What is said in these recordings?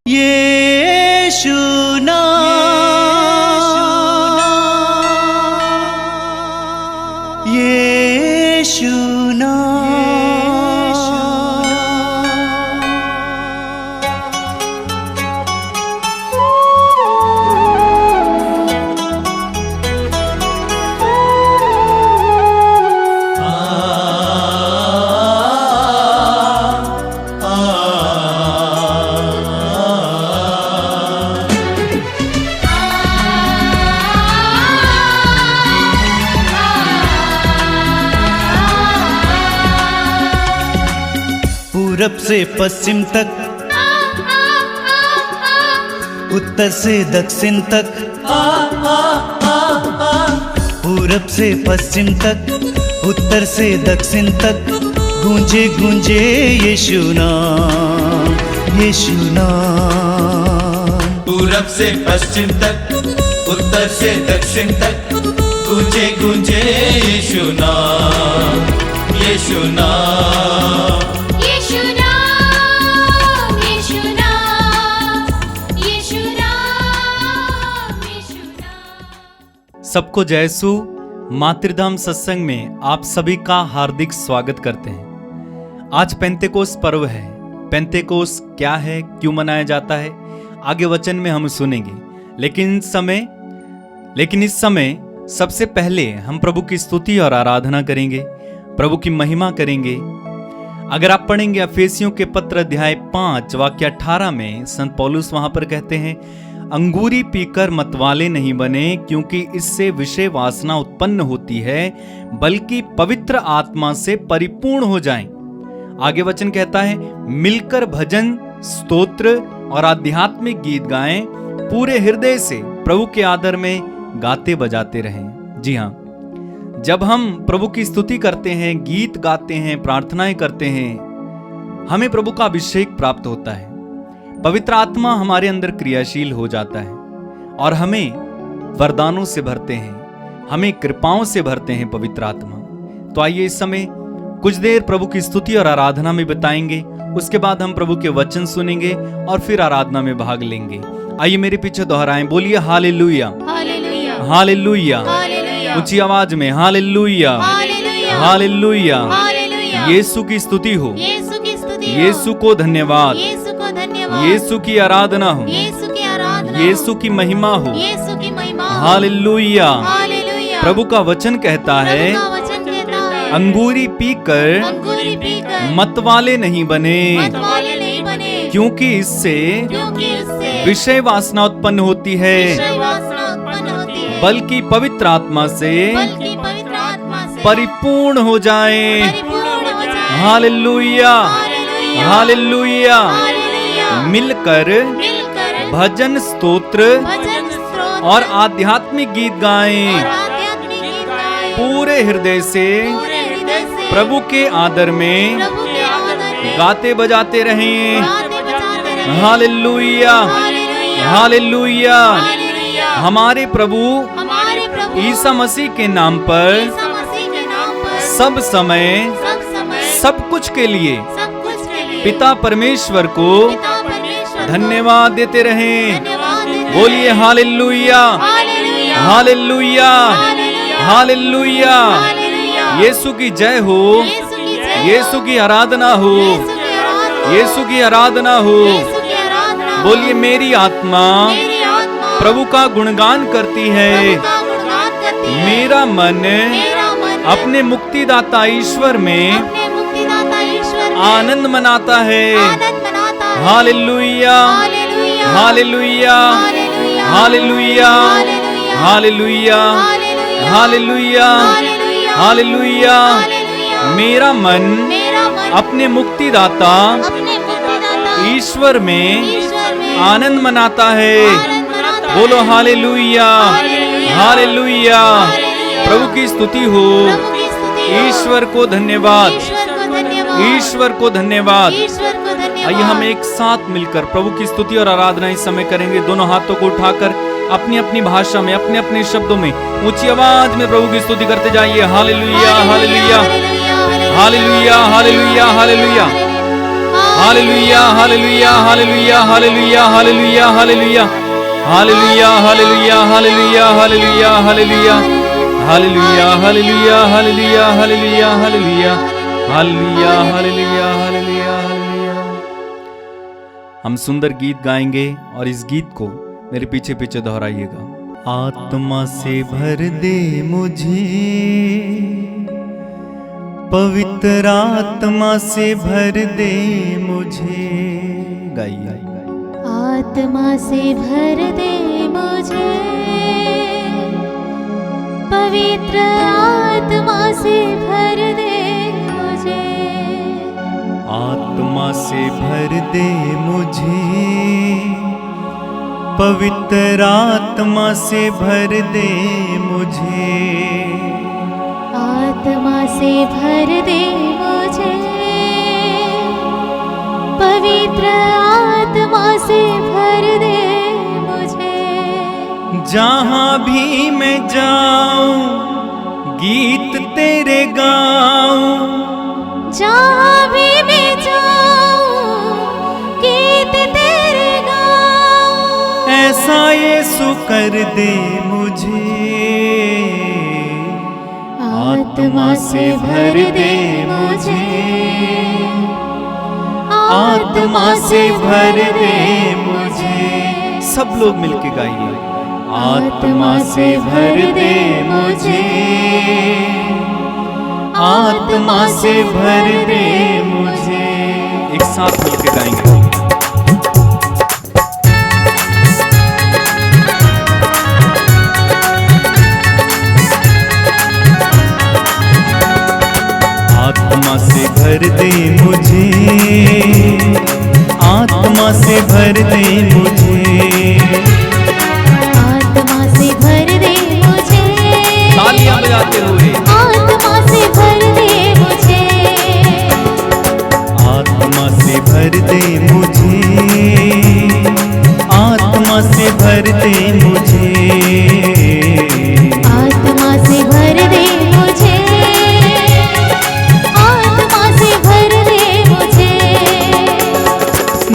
यीशु नाम, यीशु पूरब से पश्चिम तक, उत्तर से दक्षिण तक, पूरब से पश्चिम तक, उत्तर से दक्षिण तक, गूंजे गूंजे यीशु नाम, यीशु नाम। पूरब से पश्चिम तक, उत्तर से दक्षिण तक, गूंजे गूंजे यीशु नाम, यीशु नाम। सबको जय यीशु मातृधाम सत्संग में आप सभी का हार्दिक स्वागत करते हैं। आज पेंतेकोस पर्व है। पेंतेकोस क्या है, क्यों मनाया जाता है, आगे वचन में हम सुनेंगे। लेकिन इस समय सबसे पहले हम प्रभु की स्तुति और आराधना करेंगे, प्रभु की महिमा करेंगे। अगर आप पढ़ेंगे एफेसियों के पत्र अध्याय 5 वाक्य 18 में संत पौलुस वहां पर कहते हैं, अंगूरी पीकर मतवाले नहीं बने, क्योंकि इससे विषय वासना उत्पन्न होती है, बल्कि पवित्र आत्मा से परिपूर्ण हो जाएं। आगे वचन कहता है, मिलकर भजन, स्तोत्र और आध्यात्मिक गीत गाएं, पूरे हृदय से प्रभु के आदर में गाते बजाते रहें। जी हाँ, जब हम प्रभु की स्तुति करते हैं, गीत गाते हैं, प्रार्थनाएं करते हैं, हमें प्रभु का अभिषेक प्राप्त होता है। पवित्र आत्मा हमारे अंदर क्रियाशील हो जाता है और हमें वरदानों से भरते हैं, हमें कृपाओं से भरते हैं पवित्र आत्मा। तो आइए इस समय कुछ देर प्रभु की स्तुति और आराधना में बिताएंगे, उसके बाद हम प्रभु के वचन सुनेंगे और फिर आराधना में भाग लेंगे। आइए मेरे पीछे दोहराएं, बोलिए हालेलुया, हालेलुया, हालेलुया, हालेलुया, ऊंची आवाज में हालेलुया, हालेलुया, हालेलुया। हालेलुया। यीशु की स्तुति हो, यीशु की स्तुति हो, यीशु को धन्यवाद, यीशु को धन्यवाद, यीशु की आराधना हो, यीशु की आराधना, यीशु की महिमा हो। यीशु की महिमा, हालेलुया। हालेलुया। प्रभु का वचन कहता है, प्रभु का वचन कहता है, अंगूरी पीकर अंगूरी पीकर मतवाले नहीं बने, मतवाले नहीं बने, क्योंकि इससे क्योंकि उससे विषय वासना उत्पन्न होती है, विषय वासना उत्पन्न होती है, बल्कि पवित्र आत्मा से बल्कि पवित्र आत्मा से परिपूर्ण हो जाए। परिपूर्ण हो जाए। Hallelujah, hallelujah, hallelujah. हालेलुया। मिलकर मिलकर भजन, स्तोत्र भजन, स्तोत्र और आध्यात्मिक गीत गाएं, और आध्यात्मिक गीत गाएं, पूरे हृदय से पूरे हृदय से प्रभु के आदर में प्रभु के आदर में गाते बजाते रहें। गाते बजाते रहें। Hallelujah, hallelujah, hallelujah. हालेलुया। हमारे प्रभु हमारे प्रभु ईसा मसीह के नाम पर ईसा मसीह के नाम पर सब समय सब कुछ के लिए सब कुछ के लिए पिता परमेश्वर को पिता परमेश्वर को धन्यवाद देते रहें। धन्यवाद देते बोलिए hallelujah, hallelujah, hallelujah, hallelujah, hallelujah. Hallelujah. यीशु की जय हो, यीशु की जय हो, यीशु की आराधना हो, यीशु की आराधना, यीशु की आराधना हो। यीशु की आराधना। बोलिए मेरी आत्मा मेरी आत्मा प्रभु का गुणगान करती है, प्रभु का गुणगान करती है। मेरा मन मेरा मन अपने मुक्तिदाता ईश्वर में अपने मुक्तिदाता ईश्वर में आनंद मनाता है। आनंद मनाता है। Hallelujah, hallelujah, hallelujah, hallelujah, hallelujah, hallelujah, hallelujah, hallelujah, hallelujah. मेरा मन मेरा मन अपने मुक्तिदाता अपने मुक्तिदाता ईश्वर में ईश्वर में आनंद मनाता है। आनंद मनाता है। बोलो हालेलुया, हालेलुया, हालेलुया। हालेलुया। प्रभु की स्तुति हो, प्रभु की स्तुति हो, ईश्वर को धन्यवाद, ईश्वर को धन्यवाद, ईश्वर को धन्यवाद। ईश्वर को धन्यवाद। आइए हम एक साथ मिलकर प्रभु की स्तुति और आराधना इस समय करेंगे। दोनों हाथों को उठाकर अपनी अपनी भाषा में, अपने अपने शब्दों में ऊंची आवाज में प्रभु की स्तुति करते जाइए। Hallelujah, hallelujah, hallelujah, hallelujah, hallelujah, hallelujah hallelujah hallelujah hallelujah hallelujah hallelujah hallelujah hallelujah hallelujah hallelujah hallelujah hallelujah hallelujah hallelujah hallelujah hallelujah hallelujah hallelujah hallelujah hallelujah. हम सुंदर गीत गाएंगे और इस गीत को मेरे पीछे पीछे दोहराइएगा। आत्मा से भर दे मुझे, पवित्र आत्मा से भर दे मुझे। गाइए। आत्मा से भर दे मुझे, पवित्र आत्मा से भर दे मुझे। आत्मा से भर दे मुझे, पवित्र आत्मा से भर दे मुझे। आत्मा से भर दे मुझे, पवित्र आत्मा से भर दे मुझे। जहाँ भी मैं जाऊं गीत तेरे गाऊं, जहाँ भी मैं जाऊं गीत तेरे गाऊं। ऐसा यीशु कर दे मुझे। आत्मा से भर दे मुझे, आत्मा से भर दे मुझे। सब लोग मिलके गाइए। आत्मा से भर दे मुझे, आत्मा से भर दे मुझे। एक साथ मिलके गाएंगे। आत्मा से भर दे मुझे, आत्मा से भर दे मुझे। आत्मा से भर दे मुझे, तालियां बजाते हुए। आत्मा से भर दे मुझे। आत्मा से भर दे मुझे, आत्मा से भर दे मुझे। आत्मा से भर दे मुझे, आत्मा से भर दे मुझे।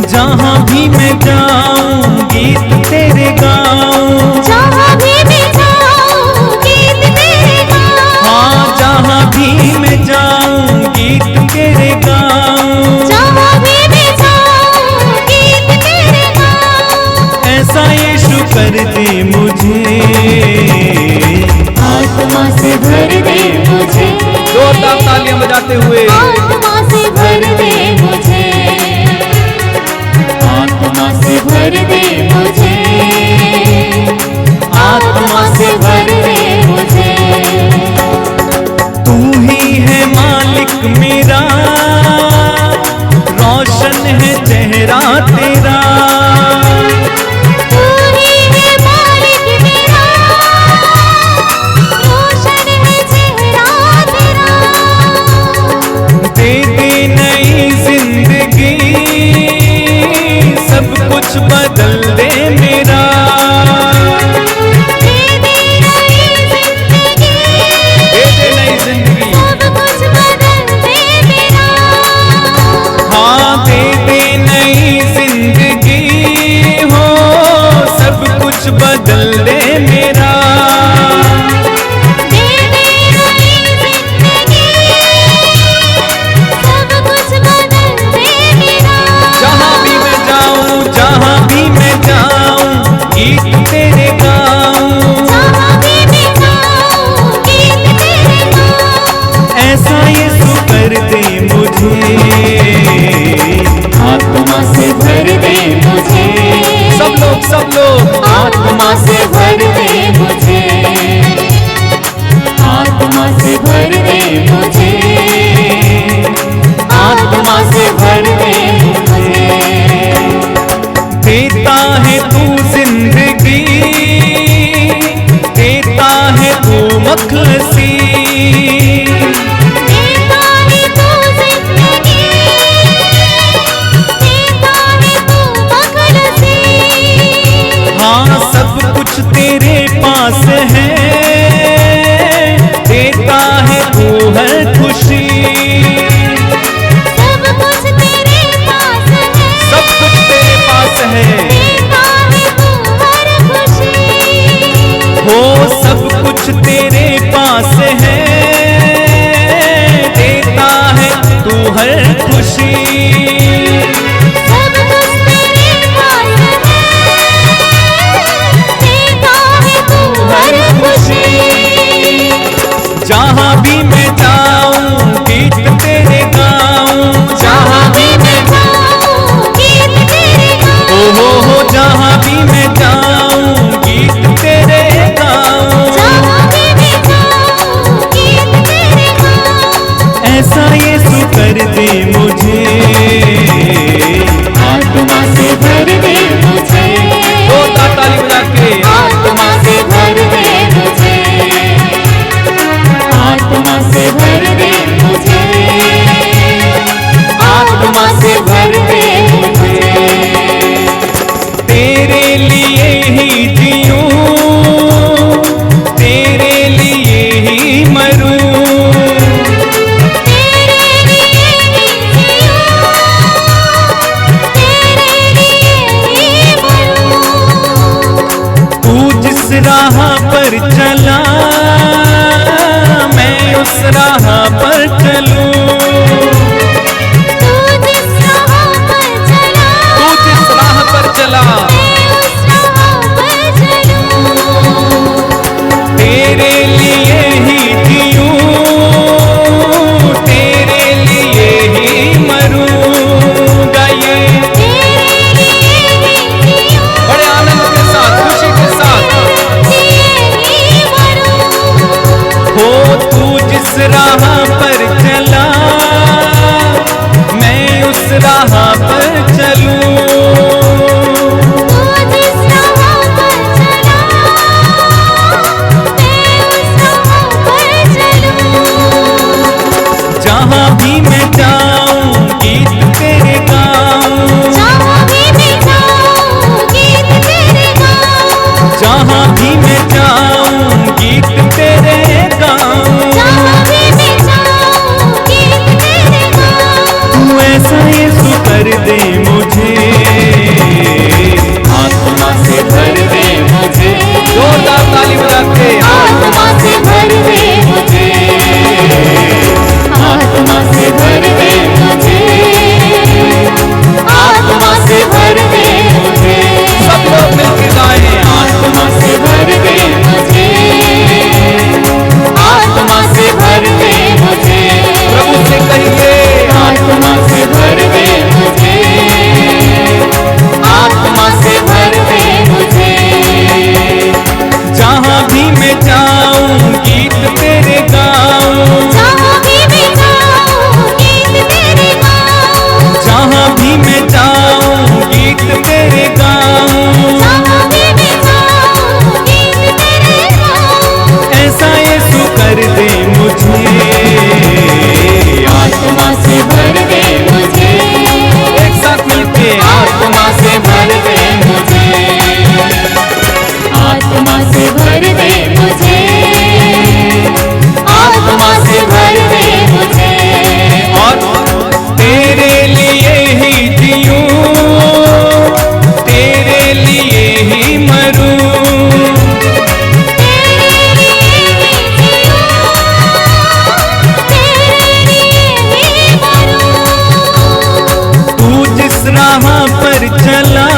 जहाँ भी मैं जाऊं गीत तेरे गाऊं, जहाँ भी मैं जाऊं गीत तेरे गाऊं। हाँ जहाँ भी मैं जाऊं गीत तेरे गाऊं। जहाँ भी मैं जाऊं गीत तेरे गाऊं। ऐसा यीशु कर दे मुझे। आत्मा से भर दे मुझे, जोरदार तालियां बजाते हुए। आत्मा से भर दे मुझे। आत्मा से भर दे मुझे, आत्मा से भर दे मुझे। तू ही है मालिक मेरा, रोशन है चेहरा तेरा। तू ही है मालिक मेरा, रोशन है चेहरा तेरा। दे दे नई जिंदगी, सब कुछ बदल दे मेरा। दे दे नई जिंदगी, दे दे नई जिंदगी। सब कुछ बदल दे मेरा। हाँ दे दे नई जिंदगी हो, सब कुछ बदल दे मेरा। दे दे नई जिंदगी, सब कुछ बदल दे मेरा। जहाँ भी मैं जाऊं, जहाँ भी मैं जाऊं गीत तेरे गाऊं। जहाँ भी मैं जाऊं गीत तेरे गाऊं। ऐसा यीशु कर दे मुझे। आत्मा से भर दे मुझे। सब लोग आत्मा से भर सब कुछ तेरे पास है, देता है तू हर खुशी। जहाँ भी मैं जाऊं गीत तेरे गाऊं, जहाँ भी मैं जाऊं गीत तेरे गाऊं, हो जहाँ भी मैं जाऊं गीत तेरे गाऊं। जहाँ भी मैं जाऊं गीत तेरे गाऊं। ऐसा यीशु कर दे मुझे, आत्मा से भर दे मुझे, जोरदार ताली बजा के। आत्मा से भर दे मुझे, आत्मा से भर दे मुझे, आत्मा से भर दे मुझे। तेरे लिए ही जीऊं, तेरे लिए ही मरूं, तेरे लिए ही जीऊं, तेरे लिए ही मरूं। तू जिस राह पर चला मैं उस राह पर चलूं। तू जिस राह पर चला, तू जिस राह पर चला मैं उस राह पर चलूं। तेरे लिए ही जीऊं, तेरे लिए ही मरूं। गाइए तेरे लिए ही जीऊं, बड़े आनंद के साथ, खुशी के साथ। तेरे लिए ही मरूं। हो तू जिस राह पर चला मैं उस राह पर चलूं। तू जिस राह पर चला, मैं उस राह पर चलूं। जहाँ भी मैं जाऊं गीत तेरे गाऊं, जहाँ भी मैं जाऊं गीत तेरे गाऊं, जहाँ भी मैं जाऊं गीत तेरे गाऊं। जहाँ भी मैं जाऊं गीत तेरे गाऊं। तू ऐसा यीशु कर दे मुझे, आत्मा से भर दे मुझे। जोरदार ताली बजा के। आत्मा से भर दे मुझे, आत्मा से भर दे मुझे, आत्मा से भर दे मुझे। सब लोग मिलके गाएं। आत्मा से भर दे मुझे, आत्मा से भर दे मुझे। प्रभु से कहिए आत्मा से भर दे मुझे, आत्मा से भर दे मुझे। जहाँ भी मैं जाऊं गीत तेरे गाऊं, जहाँ भी मैं जाऊं गीत तेरे गाऊं, जहाँ भी मैं जाऊं गीत तेरे गाऊं। जहाँ भी मैं जाऊं गीत तेरे गाऊं। ऐसा यीशु कर दे मुझे, आत्मा से भर दे मुझे, एक साथ मिलके। आत्मा से भर दे मुझे, आत्मा से भर दे मुझे, आत्मा से भर दे मुझे। और तेरे लिए ही जीऊं, तेरे लिए ही मरूं। तेरे लिए ही जीऊं, तेरे लिए ही मरूं। तू जिस राह पर चला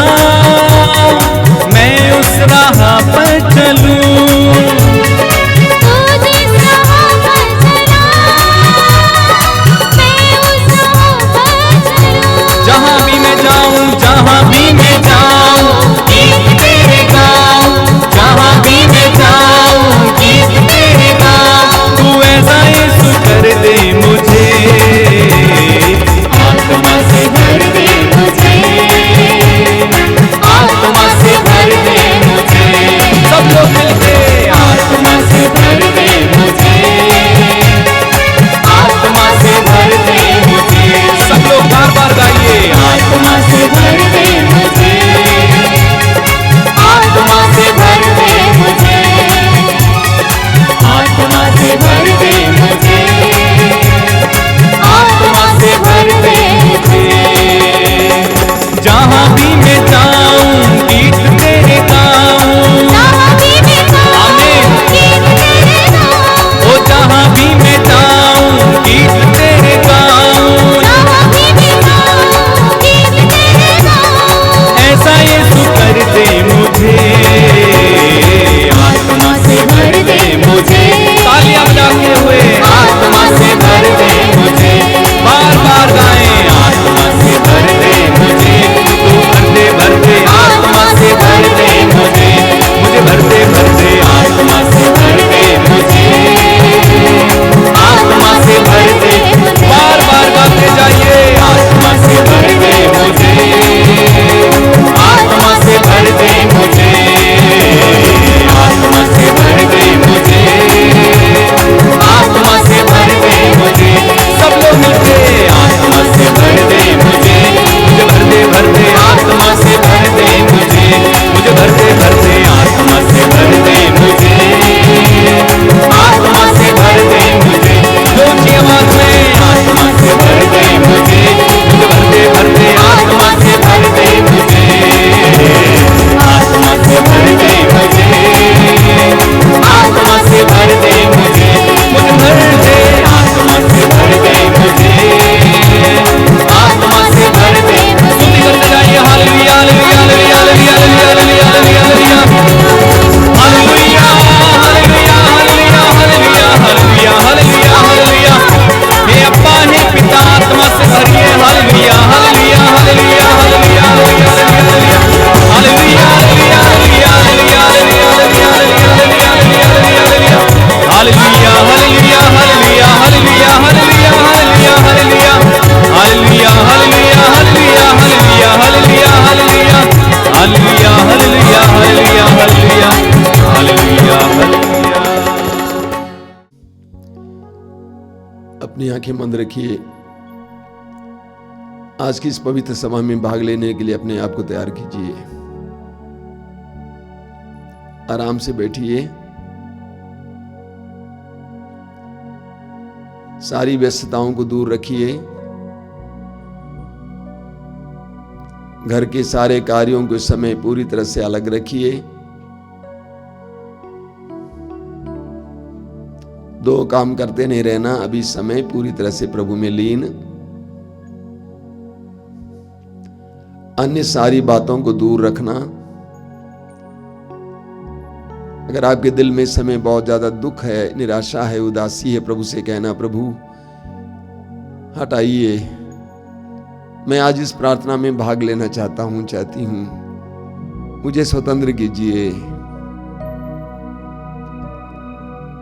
मैं उस राह पर चलूं। तू जिस राह पर चला, मैं उस राह पर चलूं। जहाँ भी मैं जाऊं, जहाँ भी मैं जाऊं गीत तेरे गाऊं, जहाँ भी मैं जाऊं गीत तेरे गाऊं। तू ऐसा यीशु कर दे मुझे, आत्मा से भर दे मुझे, आत्मा से भर दे मुझे। आंखें बंद रखिए। आज की इस पवित्र सभा में भाग लेने के लिए अपने आप को तैयार कीजिए। आराम से बैठिए। सारी व्यस्तताओं को दूर रखिए। घर के सारे कार्यों को इस समय पूरी तरह से अलग रखिए। दो काम करते नहीं रहना। अभी समय पूरी तरह से प्रभु में लीन। अन्य सारी बातों को दूर रखना। अगर आपके दिल में इस समय बहुत ज्यादा दुख है, निराशा है, उदासी है, प्रभु से कहना, प्रभु हटाइए। मैं आज इस प्रार्थना में भाग लेना चाहता हूं, चाहती हूं। मुझे स्वतंत्र कीजिए।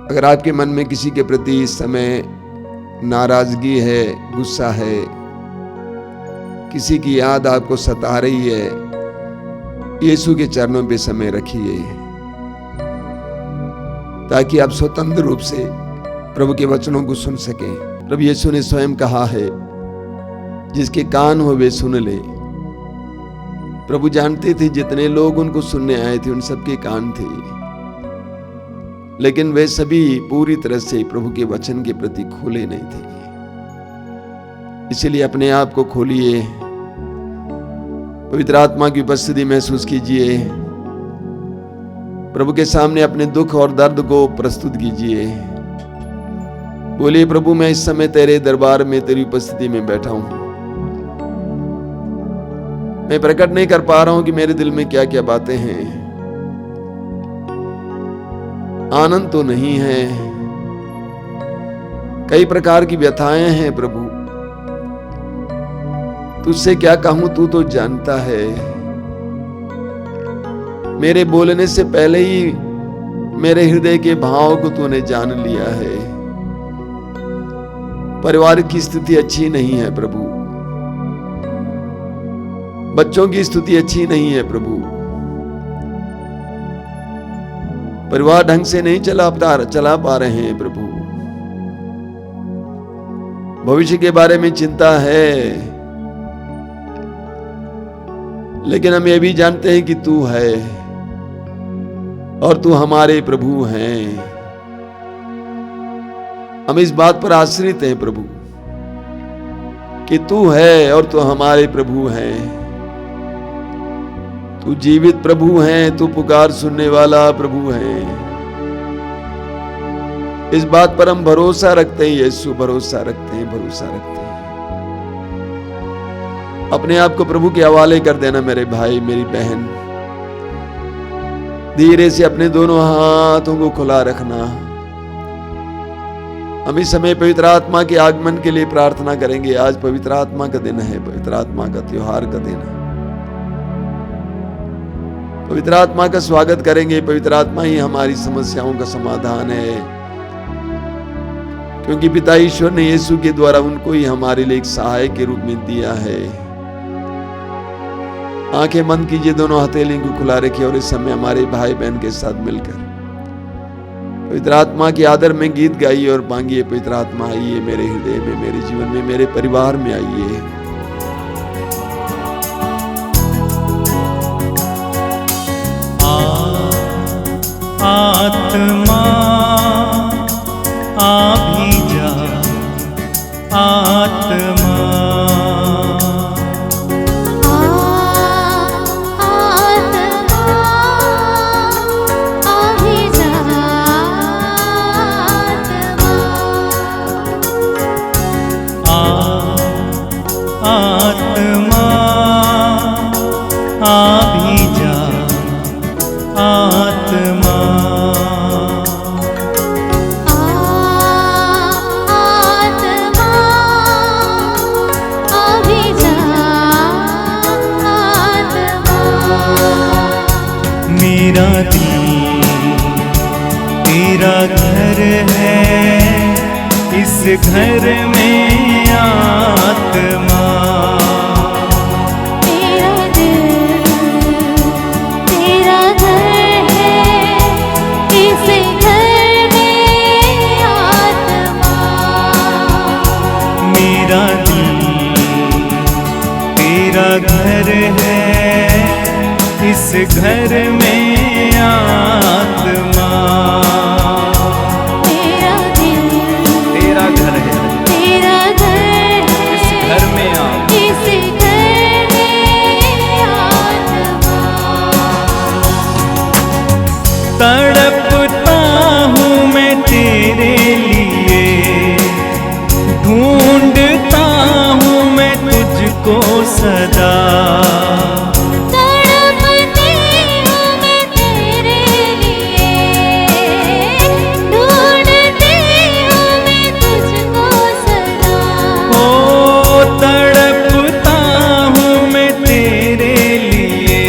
अगर आपके मन में किसी के प्रति इस समय नाराजगी है, गुस्सा है, किसी की याद आपको सता रही है, यीशु के चरणों पे समय रखिए ताकि आप स्वतंत्र रूप से प्रभु के वचनों को सुन सकें। प्रभु यीशु ने स्वयं कहा है, जिसके कान हो वे सुन ले। प्रभु जानते थे जितने लोग उनको सुनने आए थे उन सबके कान थे, लेकिन वे सभी पूरी तरह से प्रभु के वचन के प्रति खुले नहीं थे। इसलिए अपने आप को खोलिए। पवित्र आत्मा की उपस्थिति महसूस कीजिए। प्रभु के सामने अपने दुख और दर्द को प्रस्तुत कीजिए। बोलिए, प्रभु मैं इस समय तेरे दरबार में तेरी उपस्थिति में बैठा हूं। मैं प्रकट नहीं कर पा रहा हूं कि मेरे दिल में क्या क्या बातें हैं। आनंद तो नहीं है, कई प्रकार की व्यथाएं हैं। प्रभु तुझसे क्या कहूं, तू तो जानता है। मेरे बोलने से पहले ही मेरे हृदय के भाव को तूने जान लिया है। परिवार की स्थिति अच्छी नहीं है प्रभु, बच्चों की स्थिति अच्छी नहीं है प्रभु, परिवार ढंग से नहीं चला पा रहे हैं प्रभु। भविष्य के बारे में चिंता है, लेकिन हम ये भी जानते हैं कि तू है और तू हमारे प्रभु हैं। हम इस बात पर आश्रित हैं प्रभु कि तू है और तू हमारे प्रभु हैं। तू जीवित प्रभु है, तू पुकार सुनने वाला प्रभु है। इस बात पर हम भरोसा रखते हैं यीशु, भरोसा रखते हैं, भरोसा रखते हैं। अपने आप को प्रभु के हवाले कर देना मेरे भाई मेरी बहन। धीरे से अपने दोनों हाथों को खुला रखना। हम इस समय पवित्र आत्मा के आगमन के लिए प्रार्थना करेंगे। आज पवित्र आत्मा का दिन है, पवित्र आत्मा का त्योहार का दिन है। पवित्र आत्मा का स्वागत करेंगे। पवित्र आत्मा ही हमारी समस्याओं का समाधान है, क्योंकि पिता ईश्वर ने यीशु के द्वारा उनको ही हमारे लिए एक सहायक के रूप में दिया है। आंखें बंद कीजिए, दोनों हथेली को खुला रखिए और इस समय हमारे भाई बहन के साथ मिलकर पवित्र आत्मा के आदर में गीत गाइए और मांगिए, पवित्र आत्मा आइए मेरे हृदय में, मेरे जीवन में, मेरे परिवार में आइए। आत्मा आ भी जा, आत्मा आत्मा आ भी जा, आत्मा मेरा दिल तेरा घर है, इस घर में आत्मा। तेरा दिल तेरा घर है, इस घर में आत्मा। तेरा घर है, इस घर में आत्मा। तेरा दिल, तेरा घर है, तेरा घर इस घर में आ। इस घर में आत्मा। तड़पता हूँ मैं तेरे लिए, ढूंढता हूँ मैं तुझको सदा। तड़पती हूँ मैं तेरे लिए, ढूंढती हूँ मैं तुझको सदा। ओ तड़पता हूँ मैं तेरे लिए,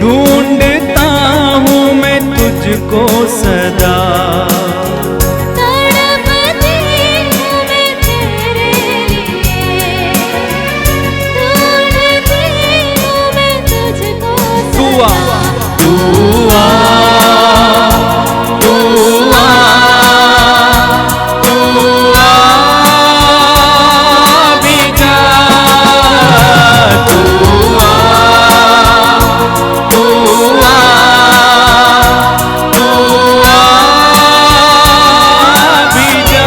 ढूंढता हूँ मैं तुझको सदा। तड़पती हूँ मैं तेरे लिए, ढूंढती हूँ मैं तुझको तू आ, सदा। तू आ, तू आ, तू आ भी जा। तू आ, तू आ, तू आ भी जा।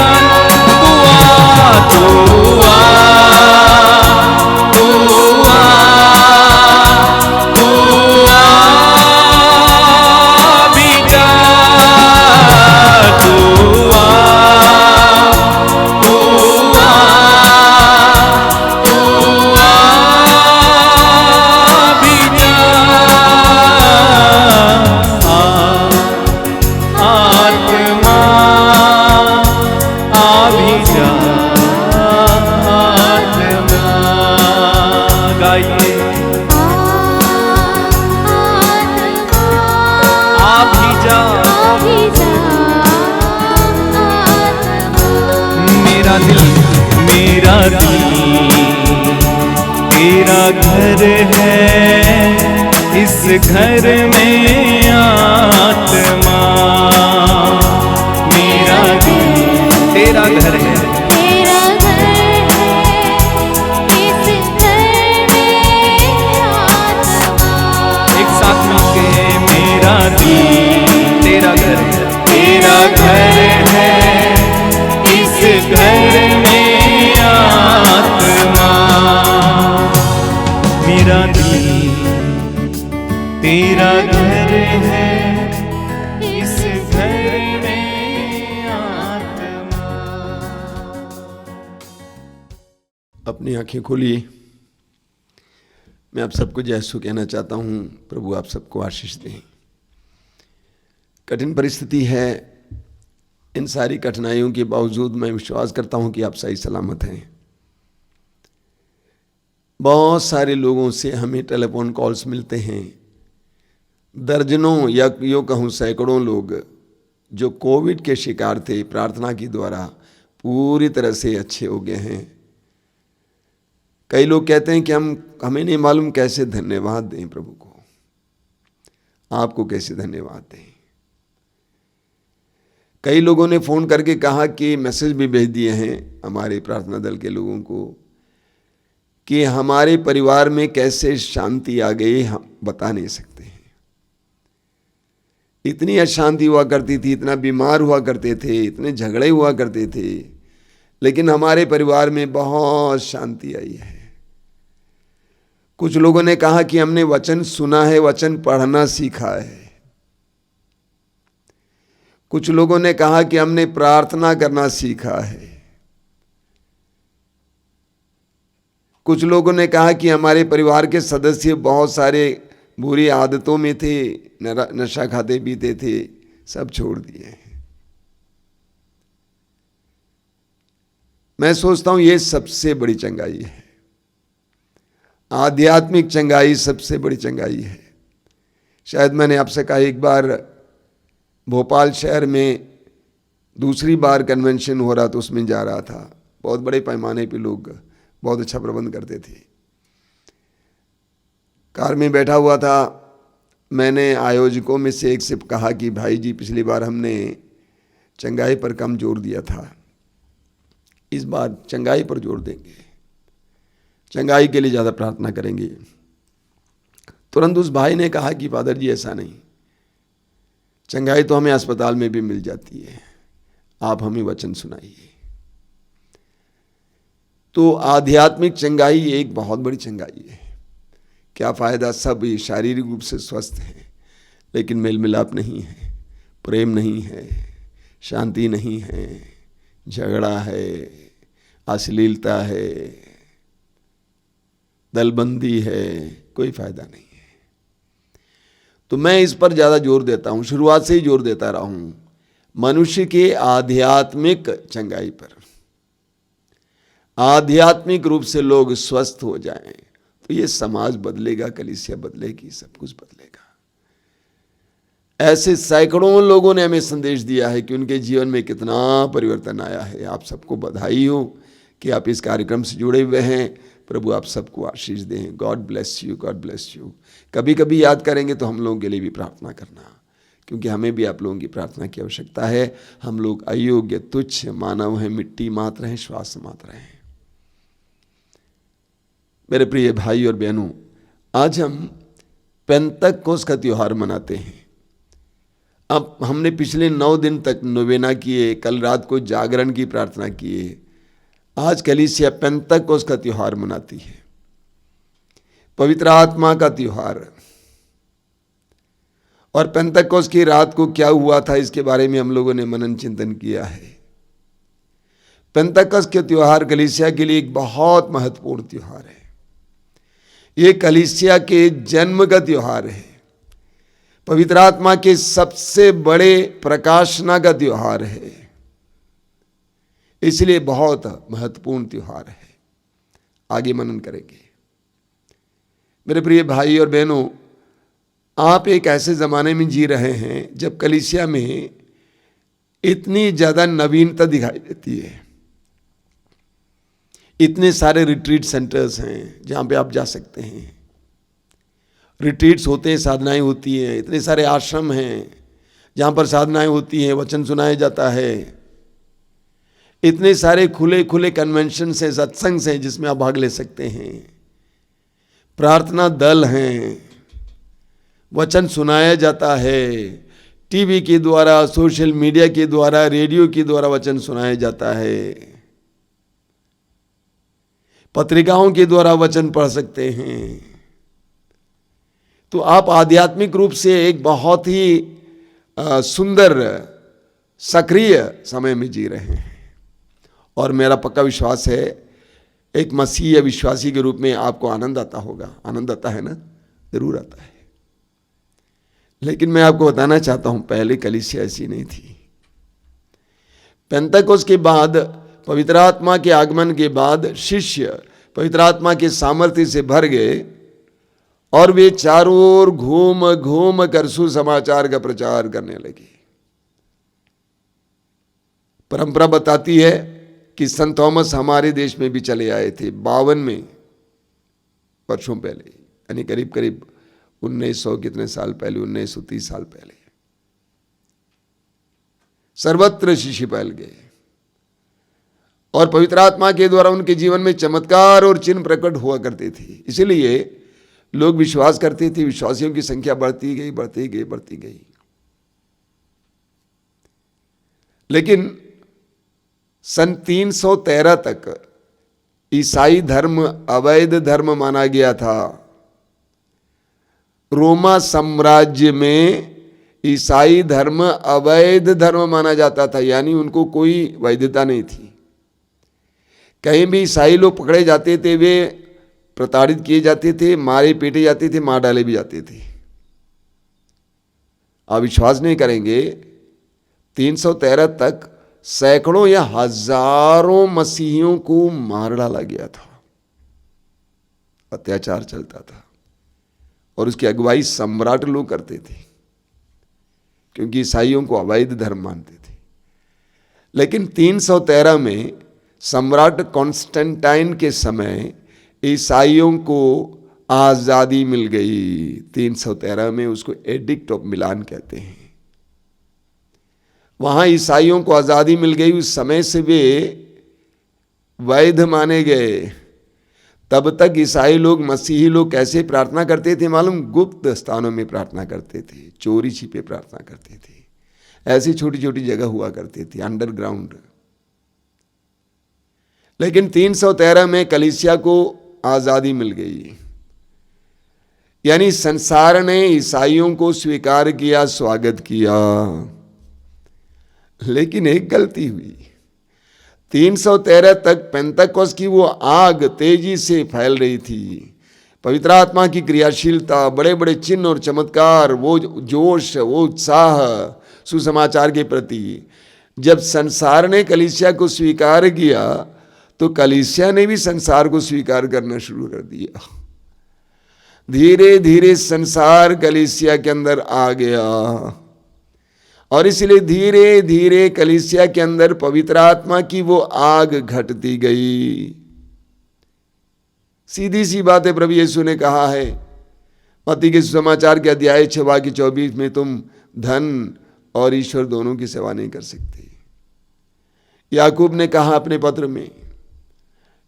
तू आ, तू आ, तू आ, तू आ भी जा। तू आ, तू आ, तू आ भी जा। आत्मा आ भी जा। आत्मा गाइए, आ भी जा। मेरा दिल, मेरा दिल तेरा घर है, इस घर में आत्मा। मेरा दिल तेरा घर है, तेरा घर इस घर में आत्मा। एक साथ मिलके मेरा दिल तेरा घर है, तेरा घर है, इस घर में आत्मा। मेरा दिल तेरा घर है, इस घर में आत्मा। अपनी आंखें खोलिए। मैं आप सबको जय यीशु कहना चाहता हूँ। प्रभु आप सबको आशीष दें। कठिन परिस्थिति है, इन सारी कठिनाइयों के बावजूद मैं विश्वास करता हूँ कि आप सही सलामत हैं। बहुत सारे लोगों से हमें टेलीफोन कॉल्स मिलते हैं, दर्जनों या यूँ कहूँ सैकड़ों लोग जो कोविड के शिकार थे, प्रार्थना के द्वारा पूरी तरह से अच्छे हो गए हैं। कई लोग कहते हैं कि हमें नहीं मालूम कैसे धन्यवाद दें प्रभु को, आपको कैसे धन्यवाद दें। कई लोगों ने फ़ोन करके कहा कि मैसेज भी भेज दिए हैं हमारे प्रार्थना दल के लोगों को कि हमारे परिवार में कैसे शांति आ गई, हम बता नहीं सकते हैं। इतनी अशांति हुआ करती थी, इतना बीमार हुआ करते थे, इतने झगड़े हुआ करते थे, लेकिन हमारे परिवार में बहुत शांति आई है। कुछ लोगों ने कहा कि हमने वचन सुना है, वचन पढ़ना सीखा है। कुछ लोगों ने कहा कि हमने प्रार्थना करना सीखा है। कुछ लोगों ने कहा कि हमारे परिवार के सदस्य बहुत सारे बुरी आदतों में थे, नशा खाते पीते थे, सब छोड़ दिए हैं। मैं सोचता हूं ये सबसे बड़ी चंगाई है। आध्यात्मिक चंगाई सबसे बड़ी चंगाई है। शायद मैंने आपसे कहा, एक बार भोपाल शहर में दूसरी बार कन्वेंशन हो रहा था, उसमें जा रहा था। बहुत बड़े पैमाने पे लोग बहुत अच्छा प्रबंध करते थे। कार में बैठा हुआ था, मैंने आयोजकों में से एक से कहा कि भाई जी, पिछली बार हमने चंगाई पर कम जोर दिया था, इस बार चंगाई पर जोर देंगे। चंगाई के लिए ज़्यादा प्रार्थना करेंगे। तुरंत उस भाई ने कहा कि फादर जी ऐसा नहीं, चंगाई तो हमें अस्पताल में भी मिल जाती है, आप हमें वचन सुनाइए। तो आध्यात्मिक चंगाई एक बहुत बड़ी चंगाई है। क्या फायदा, सब ये शारीरिक रूप से स्वस्थ हैं लेकिन मेल मिलाप नहीं है, प्रेम नहीं है, शांति नहीं है, झगड़ा है, अश्लीलता है, दलबंदी है, कोई फायदा नहीं है। तो मैं इस पर ज़्यादा जोर देता हूँ, शुरुआत से ही जोर देता रहा हूँ, मनुष्य के आध्यात्मिक चंगाई पर। आध्यात्मिक रूप से लोग स्वस्थ हो जाएं तो ये समाज बदलेगा, कलीसिया बदलेगी, सब कुछ बदलेगा। ऐसे सैकड़ों लोगों ने हमें संदेश दिया है कि उनके जीवन में कितना परिवर्तन आया है। आप सबको बधाई हो कि आप इस कार्यक्रम से जुड़े हुए हैं। प्रभु आप सबको आशीष दें। God bless you, God bless you. कभी कभी याद करेंगे तो हम लोगों के लिए भी प्रार्थना करना, क्योंकि हमें भी आप लोगों की प्रार्थना की आवश्यकता है। हम लोग अयोग्य, तुच्छ मानव हैं, मिट्टी मात्र हैं, श्वास मात्र हैं। मेरे प्रिय भाई और बहनों, आज हम पेंतकोस्त का त्योहार मनाते हैं। अब हमने पिछले 9 दिन तक नोवेना किए, कल रात को जागरण की प्रार्थना किए। आज कलीसिया पेंतकोस्त का त्योहार मनाती है, पवित्र आत्मा का त्योहार। और पेंतकोस्त की रात को क्या हुआ था इसके बारे में हम लोगों ने मनन चिंतन किया है। पेंतकोस्त के त्योहार कलीसिया के लिए एक बहुत महत्वपूर्ण त्योहार है। ये कलीसिया के जन्म का त्योहार है, पवित्र आत्मा के सबसे बड़े प्रकाशना का त्योहार है, इसलिए बहुत महत्वपूर्ण त्योहार है। आगे मनन करेंगे। मेरे प्रिय भाई और बहनों, आप एक ऐसे ज़माने में जी रहे हैं जब कलीसिया में इतनी ज़्यादा नवीनता दिखाई देती है। इतने सारे रिट्रीट सेंटर्स हैं जहाँ पे आप जा सकते हैं, रिट्रीट्स होते हैं, साधनाएं होती हैं। इतने सारे आश्रम हैं जहाँ पर साधनाएं होती हैं, वचन सुनाया जाता है। इतने सारे खुले खुले कन्वेंशन हैं, सत्संग हैं जिसमें आप भाग ले सकते हैं। प्रार्थना दल हैं, वचन सुनाया जाता है, टीवी के द्वारा, सोशल मीडिया के द्वारा, रेडियो के द्वारा वचन सुनाया जाता है, पत्रिकाओं के द्वारा वचन पढ़ सकते हैं। तो आप आध्यात्मिक रूप से एक बहुत ही सुंदर सक्रिय समय में जी रहे हैं। और मेरा पक्का विश्वास है एक मसीही या विश्वासी के रूप में आपको आनंद आता होगा। आनंद आता है ना? जरूर आता है। लेकिन मैं आपको बताना चाहता हूं, पहले कलीसिया ऐसी नहीं थी। पेंतकोस्त के बाद, पवित्र आत्मा के आगमन के बाद शिष्य पवित्र आत्मा के सामर्थ्य से भर गए और वे चारों ओर घूम घूम कर सुसमाचार का प्रचार करने लगे। परंपरा बताती है कि संत थॉमस हमारे देश में भी चले आए थे 52 वर्षों पहले, यानी करीब करीब 1900 कितने साल पहले, 1930 साल पहले। सर्वत्र शिष्य फैल गए और पवित्र आत्मा के द्वारा उनके जीवन में चमत्कार और चिन्ह प्रकट हुआ करते थे। इसलिए लोग विश्वास करते थे, विश्वासियों की संख्या बढ़ती गई, बढ़ती गई, बढ़ती गई। लेकिन सन 313 तक ईसाई धर्म अवैध धर्म माना गया था। रोमा साम्राज्य में ईसाई धर्म अवैध धर्म माना जाता था, यानी उनको कोई वैधता नहीं थी। कहीं भी ईसाई लोग पकड़े जाते थे, वे प्रताड़ित किए जाते थे, मारे पीटे जाते थे, मार डाले भी जाते थे। आप विश्वास नहीं करेंगे, 313 तक सैकड़ों या हजारों मसीहियों को मार डाला गया था। अत्याचार चलता था और उसकी अगुवाई सम्राट लोग करते थे, क्योंकि ईसाइयों को अवैध धर्म मानते थे। लेकिन 313 में सम्राट कॉन्स्टेंटाइन के समय ईसाइयों को आज़ादी मिल गई। 313 में उसको एडिक्ट ऑफ मिलान कहते हैं। वहाँ ईसाइयों को आज़ादी मिल गई। उस समय से वे वैध माने गए। तब तक ईसाई लोग, मसीही लोग कैसे प्रार्थना करते थे मालूम? गुप्त स्थानों में प्रार्थना करते थे, चोरी छिपे प्रार्थना करते थे। ऐसी छोटी छोटी जगह हुआ करती थी, अंडरग्राउंड। लेकिन 313 में कलीसिया को आजादी मिल गई, यानी संसार ने ईसाइयों को स्वीकार किया, स्वागत किया। लेकिन एक गलती हुई, 313 तक पेंतकोस्त की वो आग तेजी से फैल रही थी। पवित्र आत्मा की क्रियाशीलता, बड़े बड़े चिन्ह और चमत्कार, वो जोश, वो उत्साह सुसमाचार के प्रति। जब संसार ने कलीसिया को स्वीकार किया तो कलीसिया ने भी संसार को स्वीकार करना शुरू कर दिया। धीरे धीरे संसार कलीसिया के अंदर आ गया और इसलिए धीरे धीरे कलीसिया के अंदर पवित्र आत्मा की वो आग घटती गई। सीधी सी बात है, प्रभु यीशु ने कहा है मत्ती के सुसमाचार के अध्याय 6 वाक्य 24 में, तुम धन और ईश्वर दोनों की सेवा नहीं कर सकते। याकूब ने कहा अपने पत्र में,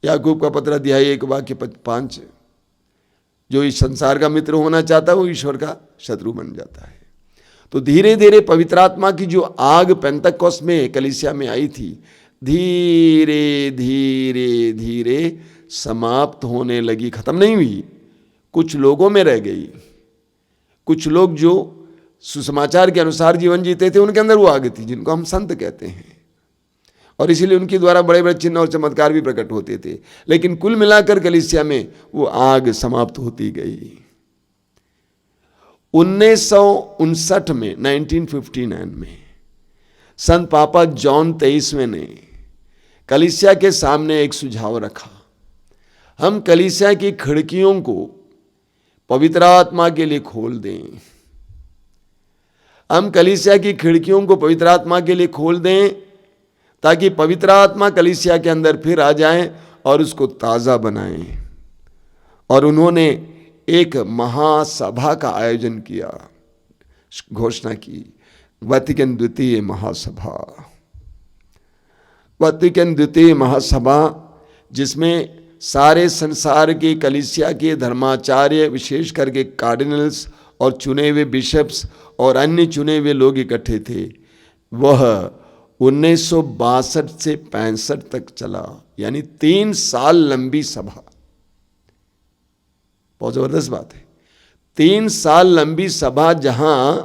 याकूब का पत्र अध्याय 1 वाक्य 5, जो इस संसार का मित्र होना चाहता है वो ईश्वर का शत्रु बन जाता है। तो धीरे धीरे पवित्र आत्मा की जो आग पेंतकोस्त में कलीसिया में आई थी, धीरे धीरे धीरे समाप्त होने लगी, खत्म नहीं हुई, कुछ लोगों में रह गई। कुछ लोग जो सुसमाचार के अनुसार जीवन जीते थे उनके अंदर वो आग थी, जिनको हम संत कहते हैं, और इसीलिए उनके द्वारा बड़े बड़े चिन्ह और चमत्कार भी प्रकट होते थे। लेकिन कुल मिलाकर कलीसिया में वो आग समाप्त होती गई। 1959 में, 1959 में संत पापा जॉन 23वें ने कलीसिया के सामने एक सुझाव रखा, हम कलीसिया की खिड़कियों को पवित्र आत्मा के लिए खोल दें। हम कलीसिया की खिड़कियों को पवित्र आत्मा के लिए खोल दें ताकि पवित्र आत्मा कलीसिया के अंदर फिर आ जाए और उसको ताज़ा बनाएं। और उन्होंने एक महासभा का आयोजन किया, घोषणा की, वैटिकन द्वितीय महासभा। वैटिकन द्वितीय महासभा जिसमें सारे संसार के कलीसिया के धर्माचार्य, विशेष करके कार्डिनल्स और चुने हुए बिशप्स और अन्य चुने हुए लोग इकट्ठे थे, वह 1962 से 65 तक चला, यानी 3 साल लंबी सभा। बहुत जबरदस्त बात है, 3 साल लंबी सभा जहां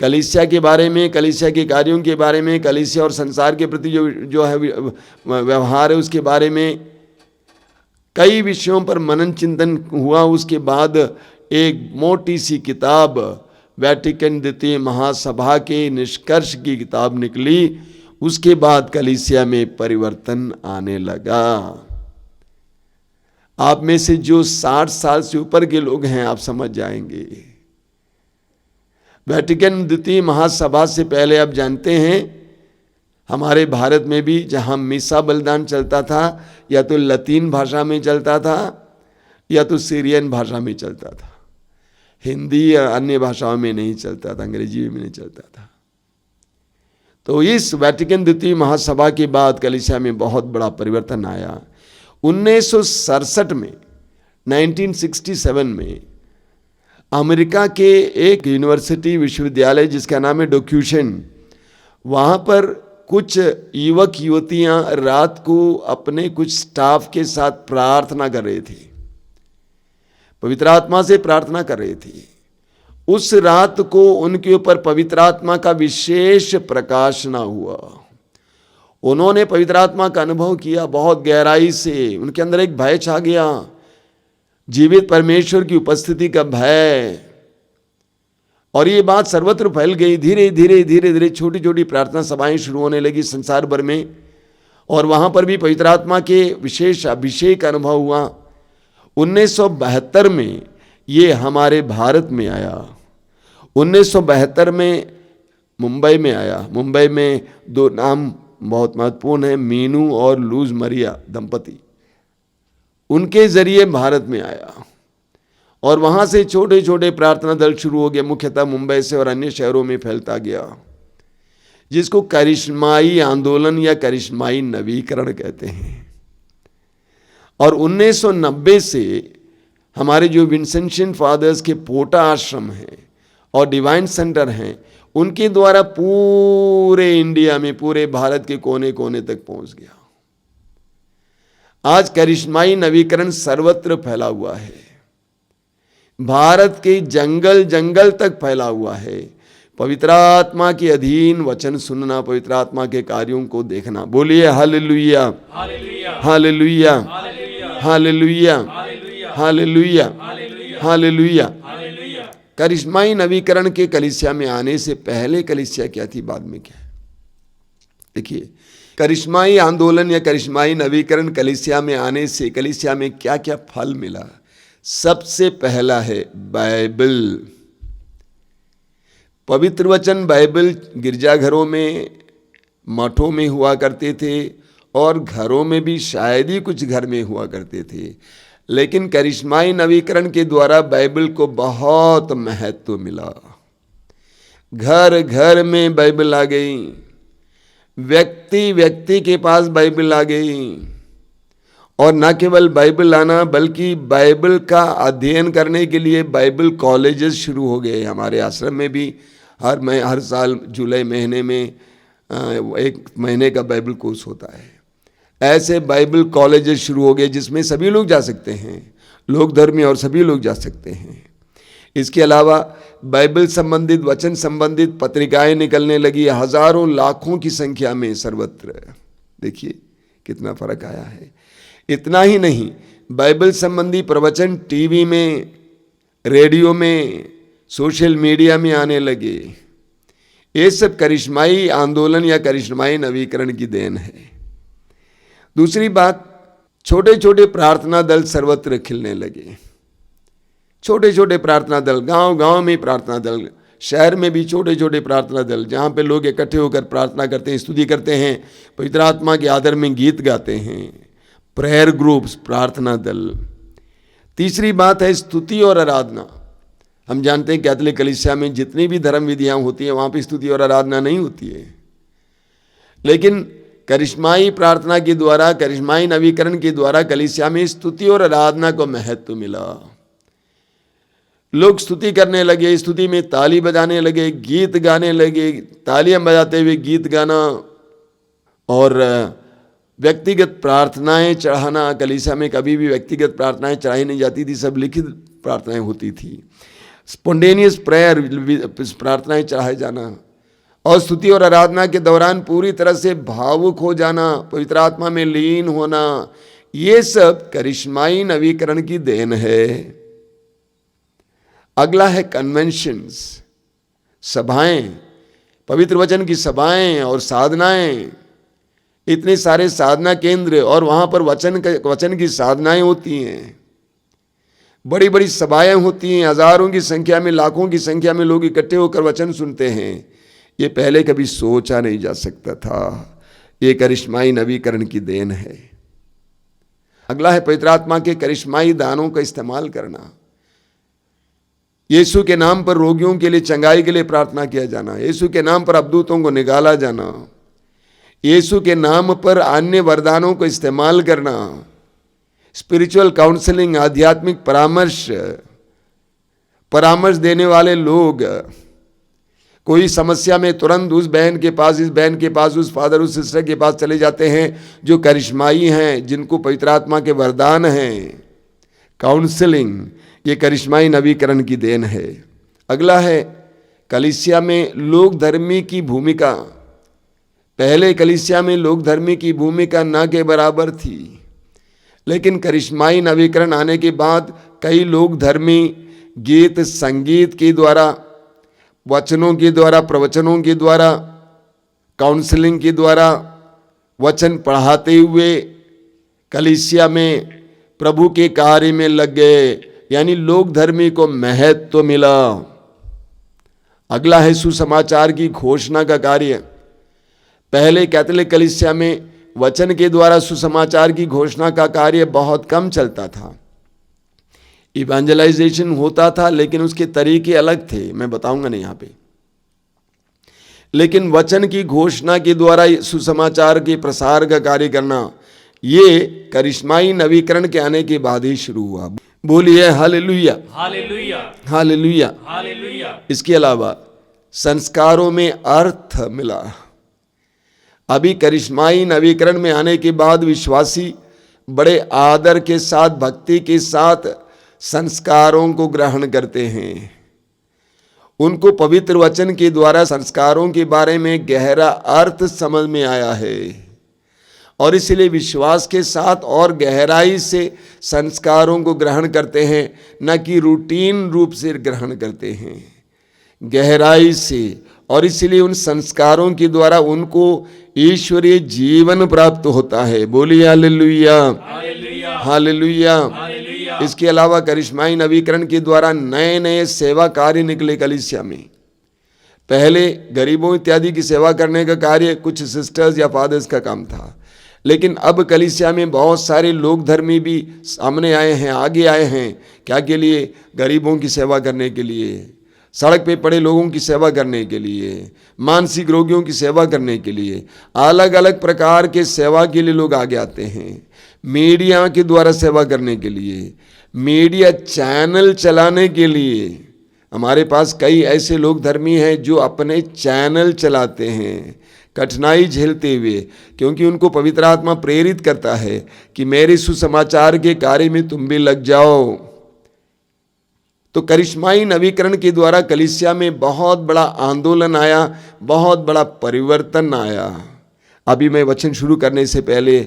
कलीसिया के बारे में, कलीसिया के कार्यों के बारे में, कलीसिया और संसार के प्रति जो है व्यवहार है उसके बारे में कई विषयों पर मनन चिंतन हुआ। उसके बाद एक मोटी सी किताब वैटिकन द्वितीय महासभा के निष्कर्ष की किताब निकली। उसके बाद कलीसिया में परिवर्तन आने लगा। आप में से जो 60 साल से ऊपर के लोग हैं आप समझ जाएंगे। वैटिकन द्वितीय महासभा से पहले आप जानते हैं हमारे भारत में भी जहां मिसा बलिदान चलता था या तो लतीन भाषा में चलता था या तो सीरियन भाषा में चलता था, हिंदी या अन्य भाषाओं में नहीं चलता था, अंग्रेजी में नहीं चलता था। तो इस वैटिकन द्वितीय महासभा के बाद कलीसिया में बहुत बड़ा परिवर्तन आया। 1967 में, 1967 में अमेरिका के एक यूनिवर्सिटी विश्वविद्यालय जिसका नाम है डोक्यूशन, वहाँ पर कुछ युवक युवतियाँ रात को अपने कुछ स्टाफ के साथ प्रार्थना कर रहे थे, पवित्र आत्मा से प्रार्थना कर रहे थे। उस रात को उनके ऊपर पवित्र आत्मा का विशेष प्रकाश ना हुआ। उन्होंने पवित्र आत्मा का अनुभव किया बहुत गहराई से, उनके अंदर एक भय छा गया, जीवित परमेश्वर की उपस्थिति का भय। और ये बात सर्वत्र फैल गई। धीरे धीरे धीरे धीरे छोटी छोटी प्रार्थना सभाएं शुरू होने लगी संसार भर में, और वहाँ पर भी पवित्र आत्मा के विशेष अभिषेक अनुभव हुआ। 1972 में ये हमारे भारत में आया। 1972 में मुंबई में आया। मुंबई में 2 नाम बहुत महत्वपूर्ण हैं, मीनू और लूज मरिया दंपति, उनके जरिए भारत में आया। और वहाँ से छोटे छोटे प्रार्थना दल शुरू हो गए, मुख्यतः मुंबई से और अन्य शहरों में फैलता गया, जिसको करिश्माई आंदोलन या करिश्माई नवीकरण कहते हैं। और 1990 से हमारे जो विंसेंशियन फादर्स के पोटा आश्रम हैं और डिवाइन सेंटर हैं, उनके द्वारा पूरे इंडिया में, पूरे भारत के कोने कोने तक पहुंच गया। आज करिश्माई नवीकरण सर्वत्र फैला हुआ है, भारत के जंगल जंगल तक फैला हुआ है। पवित्र आत्मा के अधीन वचन सुनना, पवित्र आत्मा के कार्यों को देखना। बोलिए hallelujah, hallelujah, hallelujah, hallelujah, hallelujah. करिश्माई नवीकरण के कलीसिया में आने से पहले कलीसिया क्या थी, बाद में क्या है? देखिए, करिश्माई आंदोलन या करिश्माई नवीकरण कलीसिया में आने से कलीसिया में क्या क्या फल मिला। सबसे पहला है बाइबल, पवित्र वचन। बाइबल गिरजाघरों में, मठों में हुआ करते थे और घरों में भी शायद ही कुछ घर में हुआ करते थे, लेकिन करिश्माई नवीकरण के द्वारा बाइबल को बहुत महत्व मिला। घर घर में बाइबल आ गई, व्यक्ति व्यक्ति के पास बाइबल आ गई, और न केवल बाइबल आना बल्कि बाइबल का अध्ययन करने के लिए बाइबल कॉलेजेस शुरू हो गए। हमारे आश्रम में भी हर साल जुलाई महीने में 1 महीने का बाइबल कोर्स होता है। ऐसे बाइबल कॉलेजेस शुरू हो गए जिसमें सभी लोग जा सकते हैं, लोक धर्मी और सभी लोग जा सकते हैं। इसके अलावा बाइबल संबंधित, वचन संबंधित पत्रिकाएं निकलने लगी, हजारों लाखों की संख्या में सर्वत्र। देखिए कितना फर्क आया है। इतना ही नहीं, बाइबल संबंधी प्रवचन टीवी में, रेडियो में, सोशल मीडिया में आने लगे। ये सब करिश्माई आंदोलन या करिश्माई नवीकरण की देन है। दूसरी बात, छोटे छोटे प्रार्थना दल सर्वत्र खिलने लगे। छोटे छोटे प्रार्थना दल, गांव गांव में प्रार्थना दल, शहर में भी छोटे छोटे प्रार्थना दल, जहां पे लोग इकट्ठे होकर प्रार्थना करते हैं, स्तुति करते हैं, पवित्र आत्मा के आदर में गीत गाते हैं। प्रेयर ग्रुप्स, प्रार्थना दल। तीसरी बात है स्तुति और आराधना। हम जानते हैं कैथोलिक कलीसिया में जितनी भी धर्म विधियां होती हैं वहां पे स्तुति और आराधना नहीं होती है, लेकिन करिश्माई प्रार्थना के द्वारा, करिश्माई नवीकरण के द्वारा कलीसिया में स्तुति और आराधना को महत्व मिला। लोग स्तुति करने लगे, स्तुति में ताली बजाने लगे, गीत गाने लगे, तालियां बजाते हुए गीत गाना, और व्यक्तिगत प्रार्थनाएं चढ़ाना। कलीसिया में कभी भी व्यक्तिगत प्रार्थनाएं चढ़ाई नहीं जाती थी, सब लिखित प्रार्थनाएं होती थी। स्पॉन्टेनियस प्रेयर, प्रार्थनाएं चढ़ाए जाना, और स्तुति और आराधना के दौरान पूरी तरह से भावुक हो जाना, पवित्र आत्मा में लीन होना, ये सब करिश्माई नवीकरण की देन है। अगला है कन्वेंशंस, सभाएं, पवित्र वचन की सभाएं और साधनाएं। इतने सारे साधना केंद्र, और वहां पर वचन की साधनाएं होती हैं, बड़ी बड़ी सभाएं होती हैं, हजारों की संख्या में, लाखों की संख्या में लोग इकट्ठे होकर वचन सुनते हैं। ये पहले कभी सोचा नहीं जा सकता था। ये करिश्माई नवीकरण की देन है। अगला है पवित्र आत्मा के करिश्माई दानों का इस्तेमाल करना। यीशु के नाम पर रोगियों के लिए, चंगाई के लिए प्रार्थना किया जाना, यीशु के नाम पर अबदूतों को निकाला जाना, यीशु के नाम पर अन्य वरदानों को इस्तेमाल करना, स्पिरिचुअल काउंसलिंग, आध्यात्मिक परामर्श देने वाले लोग। कोई समस्या में तुरंत उस बहन के पास, इस बहन के पास, उस फादर, उस सिस्टर के पास चले जाते हैं जो करिश्माई हैं, जिनको पवित्र आत्मा के वरदान हैं। काउंसलिंग, ये करिश्माई नवीकरण की देन है। अगला है कलीसिया में लोक धर्मी की भूमिका। पहले कलीसिया में लोक धर्मी की भूमिका न के बराबर थी, लेकिन करिश्माई नवीकरण आने के बाद कई लोक धर्मी गीत संगीत के द्वारा, वचनों के द्वारा, प्रवचनों के द्वारा, काउंसलिंग के द्वारा, वचन पढ़ाते हुए कलीसिया में प्रभु के कार्य में लग गए, यानी लोक धर्मी को महत्व मिला। अगला है सुसमाचार की घोषणा का कार्य। पहले कैथोलिक कलीसिया में वचन के द्वारा सुसमाचार की घोषणा का कार्य बहुत कम चलता था। इवेंजलाइजेशन होता था, लेकिन उसके तरीके अलग थे, मैं बताऊंगा नहीं यहाँ पे। लेकिन वचन की घोषणा के द्वारा सुसमाचार के प्रसार का कार्य करना, ये करिश्माई नवीकरण के आने के बाद ही शुरू हुआ। बोलिए हालेलुया, हालेलुया, हालेलुया। हालेलुया। इसके अलावा संस्कारों में अर्थ मिला। अभी करिश्माई नवीकरण में आने के बाद विश्वासी बड़े आदर के साथ, भक्ति के साथ संस्कारों को ग्रहण करते हैं। उनको पवित्र वचन के द्वारा संस्कारों के बारे में गहरा अर्थ समझ में आया है और इसलिए विश्वास के साथ और गहराई से संस्कारों को ग्रहण करते हैं, न कि रूटीन रूप से ग्रहण करते हैं, गहराई से। और इसलिए उन संस्कारों के द्वारा उनको ईश्वरीय जीवन प्राप्त होता है। बोलिए हालेलुया, हालेलुया। इसके अलावा करिश्माई नवीकरण के द्वारा नए नए सेवा कार्य निकले कलीसिया में। पहले गरीबों इत्यादि की सेवा करने का कार्य कुछ सिस्टर्स या फादर्स का काम था, लेकिन अब कलीसिया में बहुत सारे लोग धर्मी भी सामने आए हैं, आगे आए हैं। क्या के लिए? गरीबों की सेवा करने के लिए, सड़क पे पड़े लोगों की सेवा करने के लिए, मानसिक रोगियों की सेवा करने के लिए, अलग अलग प्रकार के सेवा के लिए लोग आगे आते हैं। मीडिया के द्वारा सेवा करने के लिए, मीडिया चैनल चलाने के लिए। हमारे पास कई ऐसे लोग धर्मी हैं जो अपने चैनल चलाते हैं, कठिनाई झेलते हुए, क्योंकि उनको पवित्र आत्मा प्रेरित करता है कि मेरे सुसमाचार के कार्य में तुम भी लग जाओ। तो करिश्माई नवीकरण के द्वारा कलीसिया में बहुत बड़ा आंदोलन आया, बहुत बड़ा परिवर्तन आया। अभी मैं वचन शुरू करने से पहले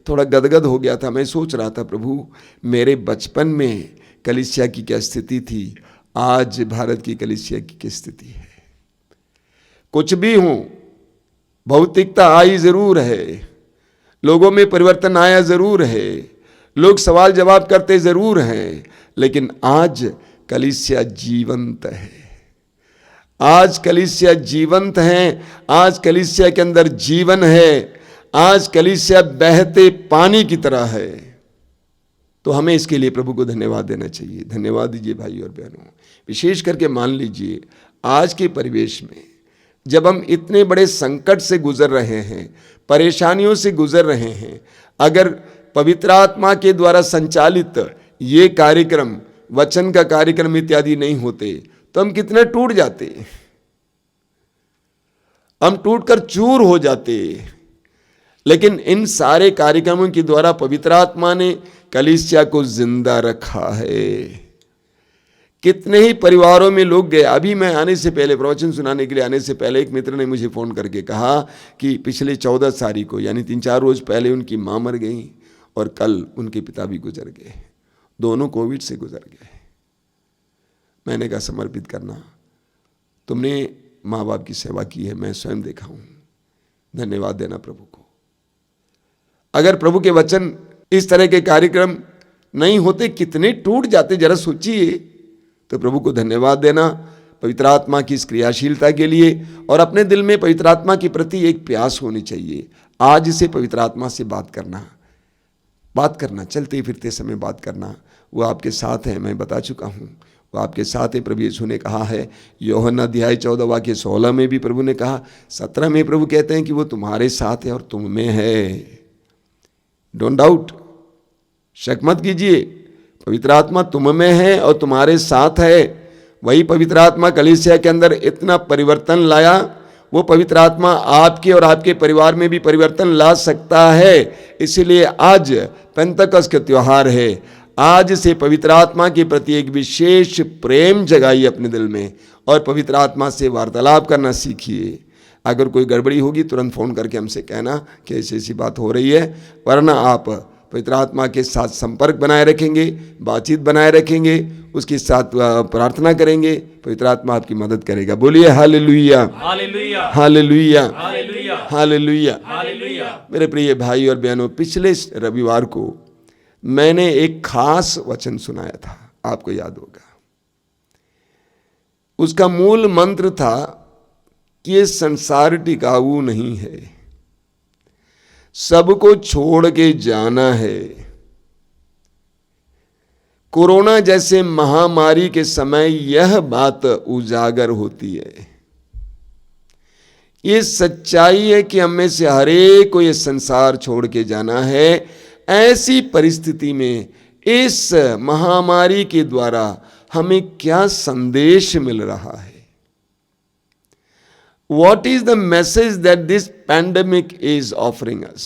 थोड़ा गदगद हो गया था। मैं सोच रहा था, प्रभु मेरे बचपन में कलीसिया की क्या स्थिति थी, आज भारत की कलीसिया की क्या स्थिति है। कुछ भी हो, भौतिकता आई जरूर है, लोगों में परिवर्तन आया जरूर है, लोग सवाल जवाब करते जरूर हैं, लेकिन आज कलीसिया जीवंत है। आज कलीसिया जीवंत है, आज कलीसिया के अंदर जीवन है, आज कलीसिया बहते पानी की तरह है। तो हमें इसके लिए प्रभु को धन्यवाद देना चाहिए। धन्यवाद दीजिए भाई और बहनों। विशेष करके मान लीजिए आज के परिवेश में जब हम इतने बड़े संकट से गुजर रहे हैं, परेशानियों से गुजर रहे हैं, अगर पवित्र आत्मा के द्वारा संचालित ये कार्यक्रम, वचन का कार्यक्रम इत्यादि नहीं होते तो हम कितने टूट जाते, हम टूटकर चूर हो जाते। लेकिन इन सारे कार्यक्रमों के द्वारा पवित्र आत्मा ने कलीसिया को जिंदा रखा है। कितने ही परिवारों में लोग गए। अभी मैं आने से पहले, प्रवचन सुनाने के लिए आने से पहले, एक मित्र ने मुझे फ़ोन करके कहा कि पिछले 14 तारीख को, यानी 3-4 रोज पहले उनकी माँ मर गई और कल उनके पिता भी गुजर गए। दोनों कोविड से गुजर गए। मैंने कहा समर्पित करना, तुमने माँ बाप की सेवा की है, मैं स्वयं देखा हूँ, धन्यवाद देना प्रभु को। अगर प्रभु के वचन, इस तरह के कार्यक्रम नहीं होते कितने टूट जाते, जरा सोचिए। तो प्रभु को धन्यवाद देना पवित्र आत्मा की इस क्रियाशीलता के लिए, और अपने दिल में पवित्र आत्मा के प्रति एक प्यास होनी चाहिए। आज से पवित्र आत्मा से बात करना, चलते फिरते समय बात करना। वो आपके साथ है, मैं बता चुका हूँ, वो आपके साथ है। प्रभु यीशु ने कहा है, यूहन्ना अध्याय 14 वाक्य 16 में भी प्रभु ने कहा, 17 में प्रभु कहते हैं कि वो तुम्हारे साथ है और तुम में है। डोंट डाउट, शक मत कीजिए, पवित्र आत्मा तुम में है और तुम्हारे साथ है। वही पवित्र आत्मा कलीसिया के अंदर इतना परिवर्तन लाया, वो पवित्र आत्मा आपके और आपके परिवार में भी परिवर्तन ला सकता है। इसीलिए आज पेंतकोस्त का त्योहार है। आज से पवित्र आत्मा के प्रति एक विशेष प्रेम जगाइए अपने दिल में और पवित्र आत्मा से वार्तालाप करना सीखिए। अगर कोई गड़बड़ी होगी तुरंत फ़ोन करके हमसे कहना कि ऐसी ऐसी बात हो रही है, वरना आप पवित्र आत्मा के साथ संपर्क बनाए रखेंगे, बातचीत बनाए रखेंगे, उसके साथ प्रार्थना करेंगे, पवित्र आत्मा आपकी मदद करेगा। बोलिए hallelujah, hallelujah, hallelujah, hallelujah, hallelujah. मेरे प्रिय भाई और बहनों, पिछले रविवार को मैंने एक खास वचन सुनाया था, आपको याद होगा। उसका मूल मंत्र था कि ये संसार टिकाऊ नहीं है, सबको छोड़ के जाना है। कोरोना जैसे महामारी के समय यह बात उजागर होती है। ये सच्चाई है कि हम में से हर एक को ये संसार छोड़ के जाना है, ऐसी परिस्थिति में इस महामारी के द्वारा हमें क्या संदेश मिल रहा है? What is the message that this pandemic is offering us?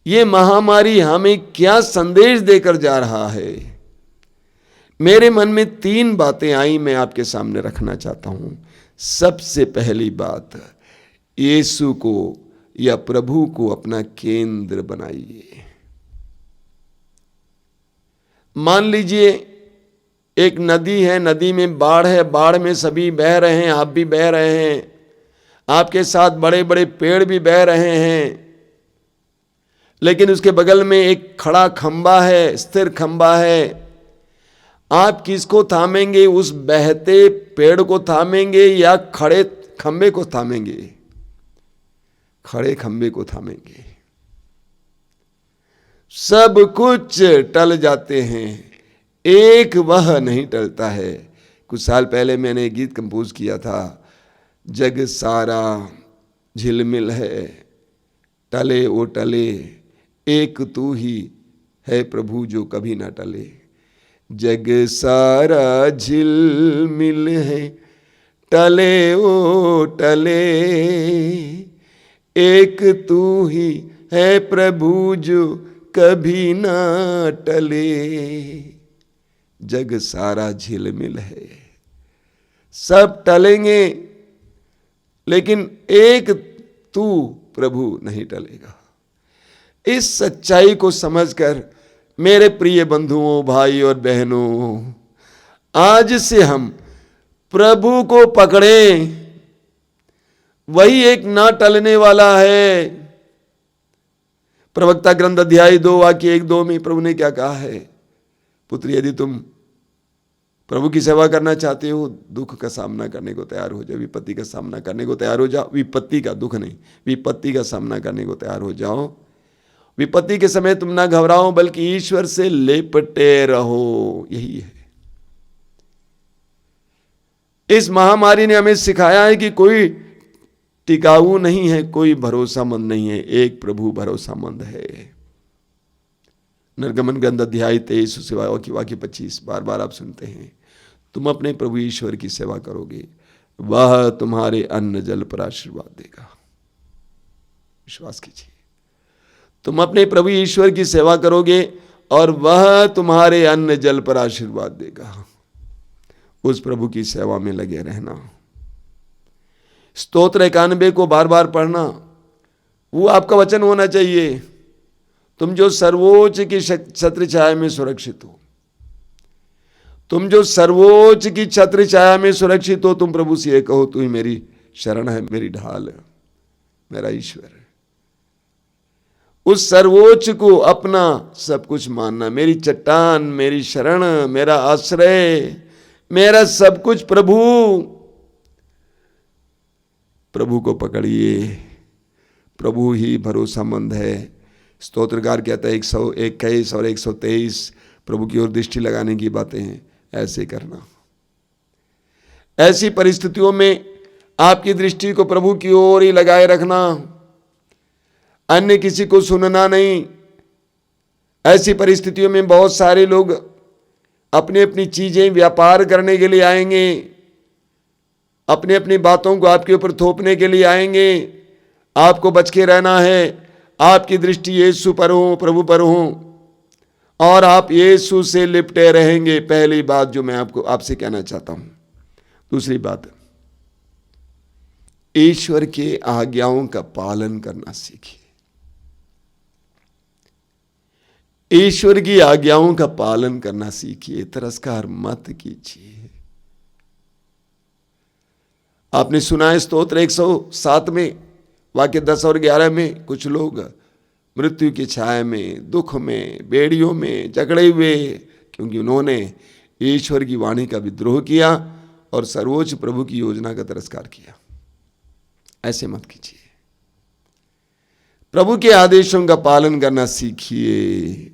ये महामारी हमें क्या संदेश देकर जा रहा है? मेरे मन में 3 बातें आई, मैं आपके सामने रखना चाहता हूं। सबसे पहली बात, यीशु को या प्रभु को अपना केंद्र बनाइए। मान लीजिए एक नदी है, नदी में बाढ़ है, बाढ़ में सभी बह रहे हैं, आप भी बह रहे हैं, आपके साथ बड़े बड़े पेड़ भी बह रहे हैं, लेकिन उसके बगल में एक खड़ा खंबा है, स्थिर खंबा है। आप किसको थामेंगे? उस बहते पेड़ को थामेंगे या खड़े खंबे को थामेंगे? खड़े खंबे को थामेंगे। सब कुछ टल जाते हैं, एक वह नहीं टलता है। कुछ साल पहले मैंने एक गीत कंपोज किया था, जग सारा झिलमिल है, टले ओ टले, एक तू ही है प्रभु जो कभी ना टले। जग सारा झिलमिल है, टले ओ टले, एक तू ही है प्रभु जो कभी ना टले। जग सारा झिलमिल है, सब टलेंगे, लेकिन एक तू प्रभु नहीं टलेगा। इस सच्चाई को समझकर मेरे प्रिय बंधुओं, भाई और बहनों, आज से हम प्रभु को पकड़ें। वही एक ना टलने वाला है। प्रवक्ता ग्रंथ अध्याय 2 वाक्य 1-2 में प्रभु ने क्या कहा है? पुत्र, यदि तुम प्रभु की सेवा करना चाहते हो, दुख का सामना करने को तैयार हो जाओ, विपत्ति का सामना करने को तैयार हो जाओ। विपत्ति का, दुख नहीं, विपत्ति का सामना करने को तैयार हो जाओ। विपत्ति के समय तुम ना घबराओ, बल्कि ईश्वर से लिपटे रहो। यही है। इस महामारी ने हमें सिखाया है कि कोई टिकाऊ नहीं है, कोई भरोसामंद नहीं है, एक प्रभु भरोसामंद है। निर्गमन ग्रंथ अध्याय 23 वाक्य 25 बार बार आप सुनते हैं, तुम अपने प्रभु ईश्वर की सेवा करोगे, वह तुम्हारे अन्न जल पर आशीर्वाद देगा। विश्वास कीजिए, तुम अपने प्रभु ईश्वर की सेवा करोगे और वह तुम्हारे अन्न जल पर आशीर्वाद देगा। उस प्रभु की सेवा में लगे रहना। स्तोत्र 91 को बार बार पढ़ना, वो आपका वचन होना चाहिए। तुम जो सर्वोच्च की छत्र छाया में सुरक्षित हो, तुम जो सर्वोच्च की छत्र छाया में सुरक्षित हो, तुम प्रभु से ये कहो, तू ही मेरी शरण है, मेरी ढाल है, मेरा ईश्वर है। उस सर्वोच्च को अपना सब कुछ मानना, मेरी चट्टान, मेरी शरण, मेरा आश्रय, मेरा सब कुछ प्रभु। प्रभु को पकड़िए, प्रभु ही भरोसामंद है। स्तोत्रकार कहता है 121 और 123 प्रभु की ओर दृष्टि लगाने की बातें हैं। ऐसे करना। ऐसी परिस्थितियों में आपकी दृष्टि को प्रभु की ओर ही लगाए रखना, अन्य किसी को सुनना नहीं। ऐसी परिस्थितियों में बहुत सारे लोग अपनी अपनी चीजें व्यापार करने के लिए आएंगे, अपनी अपनी बातों को आपके ऊपर थोपने के लिए आएंगे। आपको बच के रहना है। आपकी दृष्टि यीशु पर हो, प्रभु पर हो, और आप यीशु से लिपटे रहेंगे। पहली बात जो मैं आपसे कहना चाहता हूं। दूसरी बात, ईश्वर के आज्ञाओं का पालन करना सीखिए। ईश्वर की आज्ञाओं का पालन करना सीखिए, तिरस्कार मत कीजिए। आपने सुना है स्तोत्र 107 में वाक्य 10 और 11 में, कुछ लोग मृत्यु की छाया में, दुख में, बेड़ियों में जकड़े हुए, क्योंकि उन्होंने ईश्वर की वाणी का विद्रोह किया और सर्वोच्च प्रभु की योजना का तिरस्कार किया। ऐसे मत कीजिए। प्रभु के आदेशों का पालन करना सीखिए।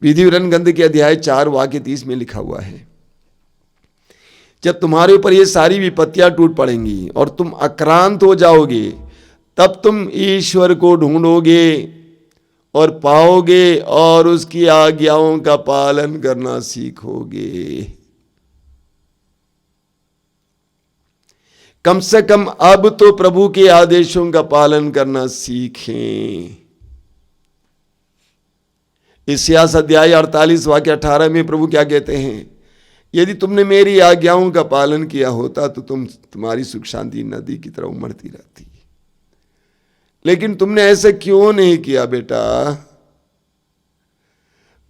विधि विवरण ग्रंथ के अध्याय 4 वाक्य 30 में लिखा हुआ है, जब तुम्हारे ऊपर ये सारी विपत्तियां टूट पड़ेंगी और तुम आक्रांत हो जाओगे, तब तुम ईश्वर को ढूंढोगे और पाओगे और उसकी आज्ञाओं का पालन करना सीखोगे। कम से कम अब तो प्रभु के आदेशों का पालन करना सीखें। इस्यास अध्याय 48 वाक्य 18 में प्रभु क्या कहते हैं? यदि तुमने मेरी आज्ञाओं का पालन किया होता तो तुम्हारी सुख शांति नदी की तरह उमड़ती रहती, लेकिन तुमने ऐसा क्यों नहीं किया बेटा?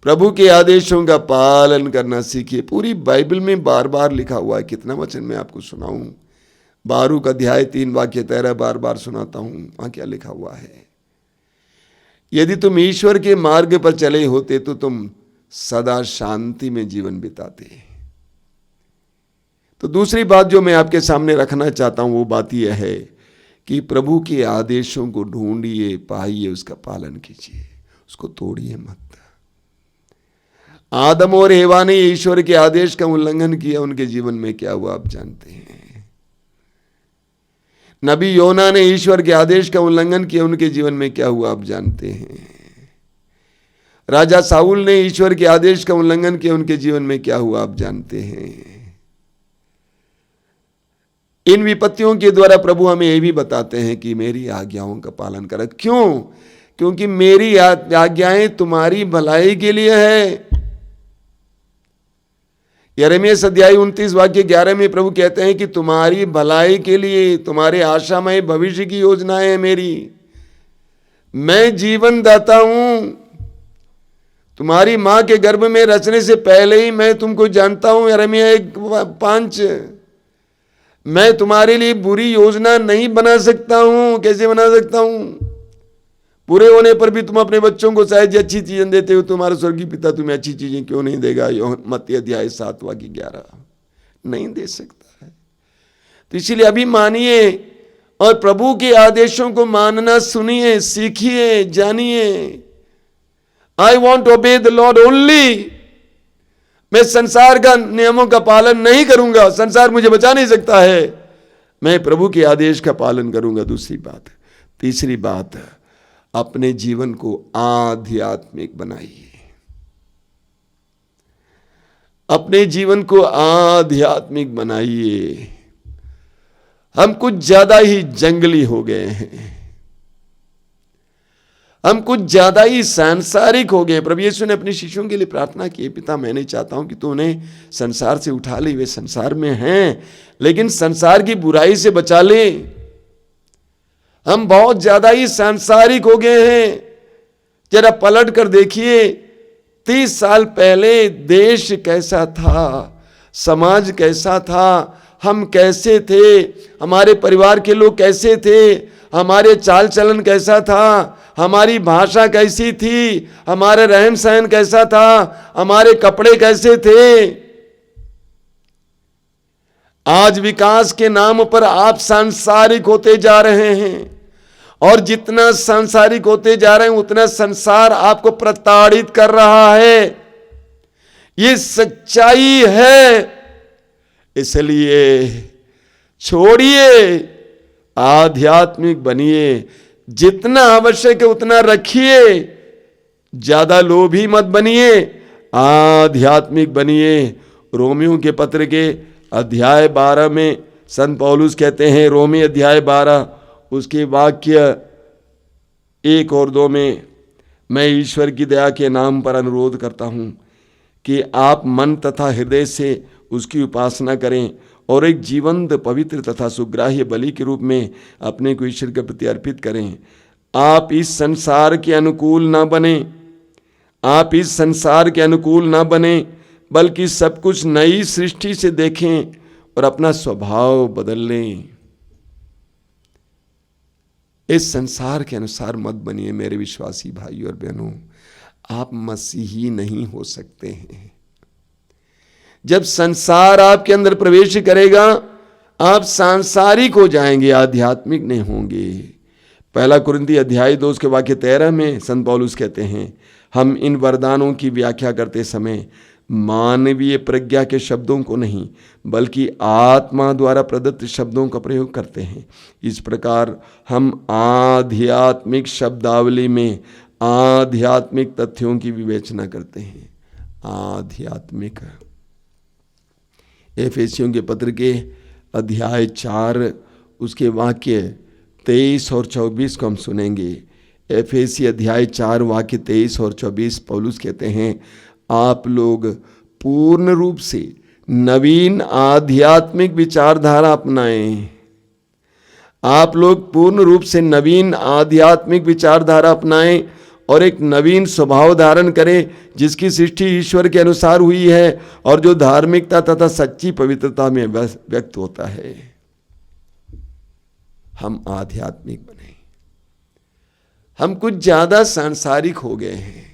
प्रभु के आदेशों का पालन करना सीखिए। पूरी बाइबल में बार बार लिखा हुआ है। कितना वचन मैं आपको सुनाऊं? बारूक अध्याय 3 वाक्य 13 बार बार सुनाता हूं। वहां क्या लिखा हुआ है? यदि तुम ईश्वर के मार्ग पर चले होते तो तुम सदा शांति में जीवन बिताते। तो दूसरी बात जो मैं आपके सामने रखना चाहता हूं वो बात यह है कि प्रभु के आदेशों को ढूंढिए, पाइए, उसका पालन कीजिए, उसको तोड़िए मत। आदम और हेवा ने ईश्वर के आदेश का उल्लंघन किया, उनके जीवन में क्या हुआ आप जानते हैं। नबी योना ने ईश्वर के आदेश का उल्लंघन किया, उनके जीवन में क्या हुआ आप जानते हैं। राजा साउल ने ईश्वर के आदेश का उल्लंघन किया, उनके जीवन में क्या हुआ आप जानते हैं। इन विपत्तियों के द्वारा प्रभु हमें यह भी बताते हैं कि मेरी आज्ञाओं का पालन करें। क्यों? क्योंकि मेरी आज्ञाएं तुम्हारी भलाई के लिए है। यिर्मयाह अध्याय 29 वाक्य 11 में प्रभु कहते हैं कि तुम्हारी भलाई के लिए, तुम्हारे आशामय भविष्य की योजनाएं हैं मेरी। मैं जीवन दाता हूं। तुम्हारी मां के गर्भ में रचने से पहले ही मैं तुमको जानता हूं। यिर्मयाह 1:5। मैं तुम्हारे लिए बुरी योजना नहीं बना सकता हूं। कैसे बना सकता हूं? पूरे होने पर भी तुम अपने बच्चों को शायद अच्छी चीजें देते हो, तुम्हारा स्वर्गीय पिता तुम्हें अच्छी चीजें क्यों नहीं देगा? मत्ती अध्याय 7 वाक्य 11। नहीं दे सकता है। तो इसीलिए अभी मानिए और प्रभु के आदेशों को मानना सुनिए, सीखिए, जानिए। I want to obey the Lord only. मैं संसार का नियमों का पालन नहीं करूंगा, संसार मुझे बचा नहीं सकता है। मैं प्रभु के आदेश का पालन करूंगा। दूसरी बात। तीसरी बात, अपने जीवन को आध्यात्मिक बनाइए। अपने जीवन को आध्यात्मिक बनाइए। हम कुछ ज्यादा ही जंगली हो गए हैं। हम कुछ ज्यादा ही सांसारिक हो गए। प्रभु यीशु ने अपने शिष्यों के लिए प्रार्थना की, पिता मैं चाहता हूं कि तू उन्हें संसार से उठा ले। वे संसार में हैं लेकिन संसार की बुराई से बचा ले। हम बहुत ज्यादा ही सांसारिक हो गए हैं। जरा पलट कर देखिए, 30 साल पहले देश कैसा था, समाज कैसा था, हम कैसे थे, हमारे परिवार के लोग कैसे थे, हमारे चाल चलन कैसा था, हमारी भाषा कैसी थी, हमारे रहन सहन कैसा था, हमारे कपड़े कैसे थे। आज विकास के नाम पर आप सांसारिक होते जा रहे हैं और जितना सांसारिक होते जा रहे हैं उतना संसार आपको प्रताड़ित कर रहा है। ये सच्चाई है। इसलिए छोड़िए, आध्यात्मिक बनिए। जितना आवश्यक है उतना रखिए, ज्यादा लोभी मत बनिए, आध्यात्मिक बनिए। रोमियों के पत्र के अध्याय 12 में संत पौलुस कहते हैं, रोमी अध्याय 12 उसके वाक्य 1 और 2 में, मैं ईश्वर की दया के नाम पर अनुरोध करता हूं कि आप मन तथा हृदय से उसकी उपासना करें और एक जीवंत, पवित्र तथा सुग्राह्य बलि के रूप में अपने को ईश्वर के प्रति अर्पित करें। आप इस संसार के अनुकूल ना बने, आप इस संसार के अनुकूल ना बने, बल्कि सब कुछ नई सृष्टि से देखें और अपना स्वभाव बदल लें। इस संसार के अनुसार मत बनिए मेरे विश्वासी भाई और बहनों। आप मसीही नहीं हो सकते हैं। जब संसार आपके अंदर प्रवेश करेगा आप सांसारिक हो जाएंगे, आध्यात्मिक नहीं होंगे। 1 कुरिन्थी अध्याय 2 के वाक्य 13 में संत पौलुस कहते हैं, हम इन वरदानों की व्याख्या करते समय मानवीय प्रज्ञा के शब्दों को नहीं बल्कि आत्मा द्वारा प्रदत्त शब्दों का प्रयोग करते हैं। इस प्रकार हम आध्यात्मिक शब्दावली में आध्यात्मिक तथ्यों की विवेचना करते हैं। आध्यात्मिक। एफेसियों के पत्र के अध्याय 4 उसके वाक्य 23 और 24 को हम सुनेंगे। एफेसी अध्याय 4 वाक्य 23 और 24 पौलुस कहते हैं, आप लोग पूर्ण रूप से नवीन आध्यात्मिक विचारधारा अपनाएं। आप लोग पूर्ण रूप से नवीन आध्यात्मिक विचारधारा अपनाएं और एक नवीन स्वभाव धारण करें जिसकी सृष्टि ईश्वर के अनुसार हुई है और जो धार्मिकता तथा सच्ची पवित्रता में व्यक्त होता है। हम आध्यात्मिक बने। हम कुछ ज्यादा सांसारिक हो गए हैं,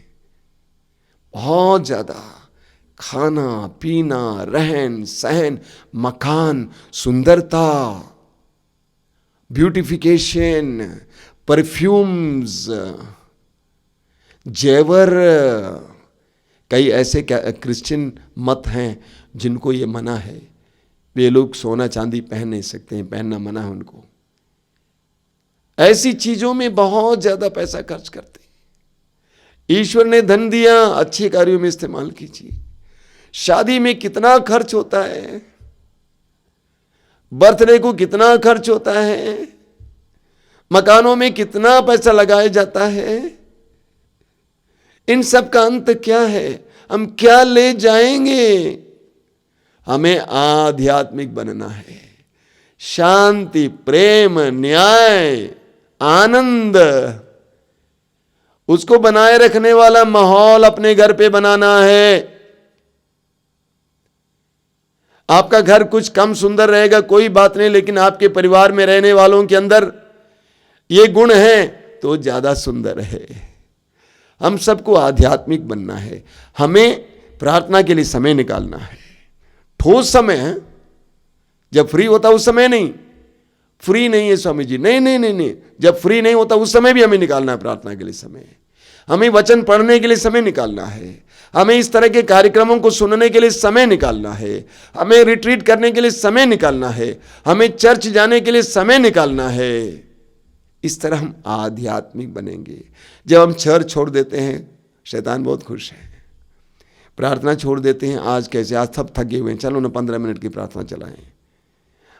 बहुत ज्यादा। खाना पीना, रहन सहन, मकान, सुंदरता, ब्यूटिफिकेशन, परफ्यूम्स, जेवर। कई ऐसे क्रिश्चियन मत हैं जिनको ये मना है, वे लोग सोना चांदी पहन नहीं सकते हैं, पहनना मना है उनको। ऐसी चीजों में बहुत ज्यादा पैसा खर्च करते हैं। ईश्वर ने धन दिया, अच्छे कार्यों में इस्तेमाल कीजिए। शादी में कितना खर्च होता है, बर्थडे को कितना खर्च होता है, मकानों में कितना पैसा लगाया जाता है। इन सब का अंत क्या है? हम क्या ले जाएंगे? हमें आध्यात्मिक बनना है। शांति, प्रेम, न्याय, आनंद, उसको बनाए रखने वाला माहौल अपने घर पे बनाना है। आपका घर कुछ कम सुंदर रहेगा, कोई बात नहीं, लेकिन आपके परिवार में रहने वालों के अंदर ये गुण है तो ज्यादा सुंदर है। हम सबको आध्यात्मिक बनना है। हमें प्रार्थना के लिए समय निकालना है। ठोस समय है, जब फ्री होता उस समय नहीं। फ्री नहीं है स्वामी जी, नहीं नहीं नहीं नहीं, जब फ्री नहीं होता उस समय भी हमें निकालना है प्रार्थना के लिए समय। हमें वचन पढ़ने के लिए समय निकालना है। हमें इस तरह के कार्यक्रमों को सुनने के लिए समय निकालना है। हमें रिट्रीट करने के लिए समय निकालना है। हमें चर्च जाने के लिए समय निकालना है। इस तरह हम आध्यात्मिक बनेंगे। जब हम चर्च छोड़ देते हैं, शैतान बहुत खुश है। प्रार्थना छोड़ देते हैं, आज कैसे, आज सब थके हुए हैं, चलो ना 15 मिनट की प्रार्थना चलाएं।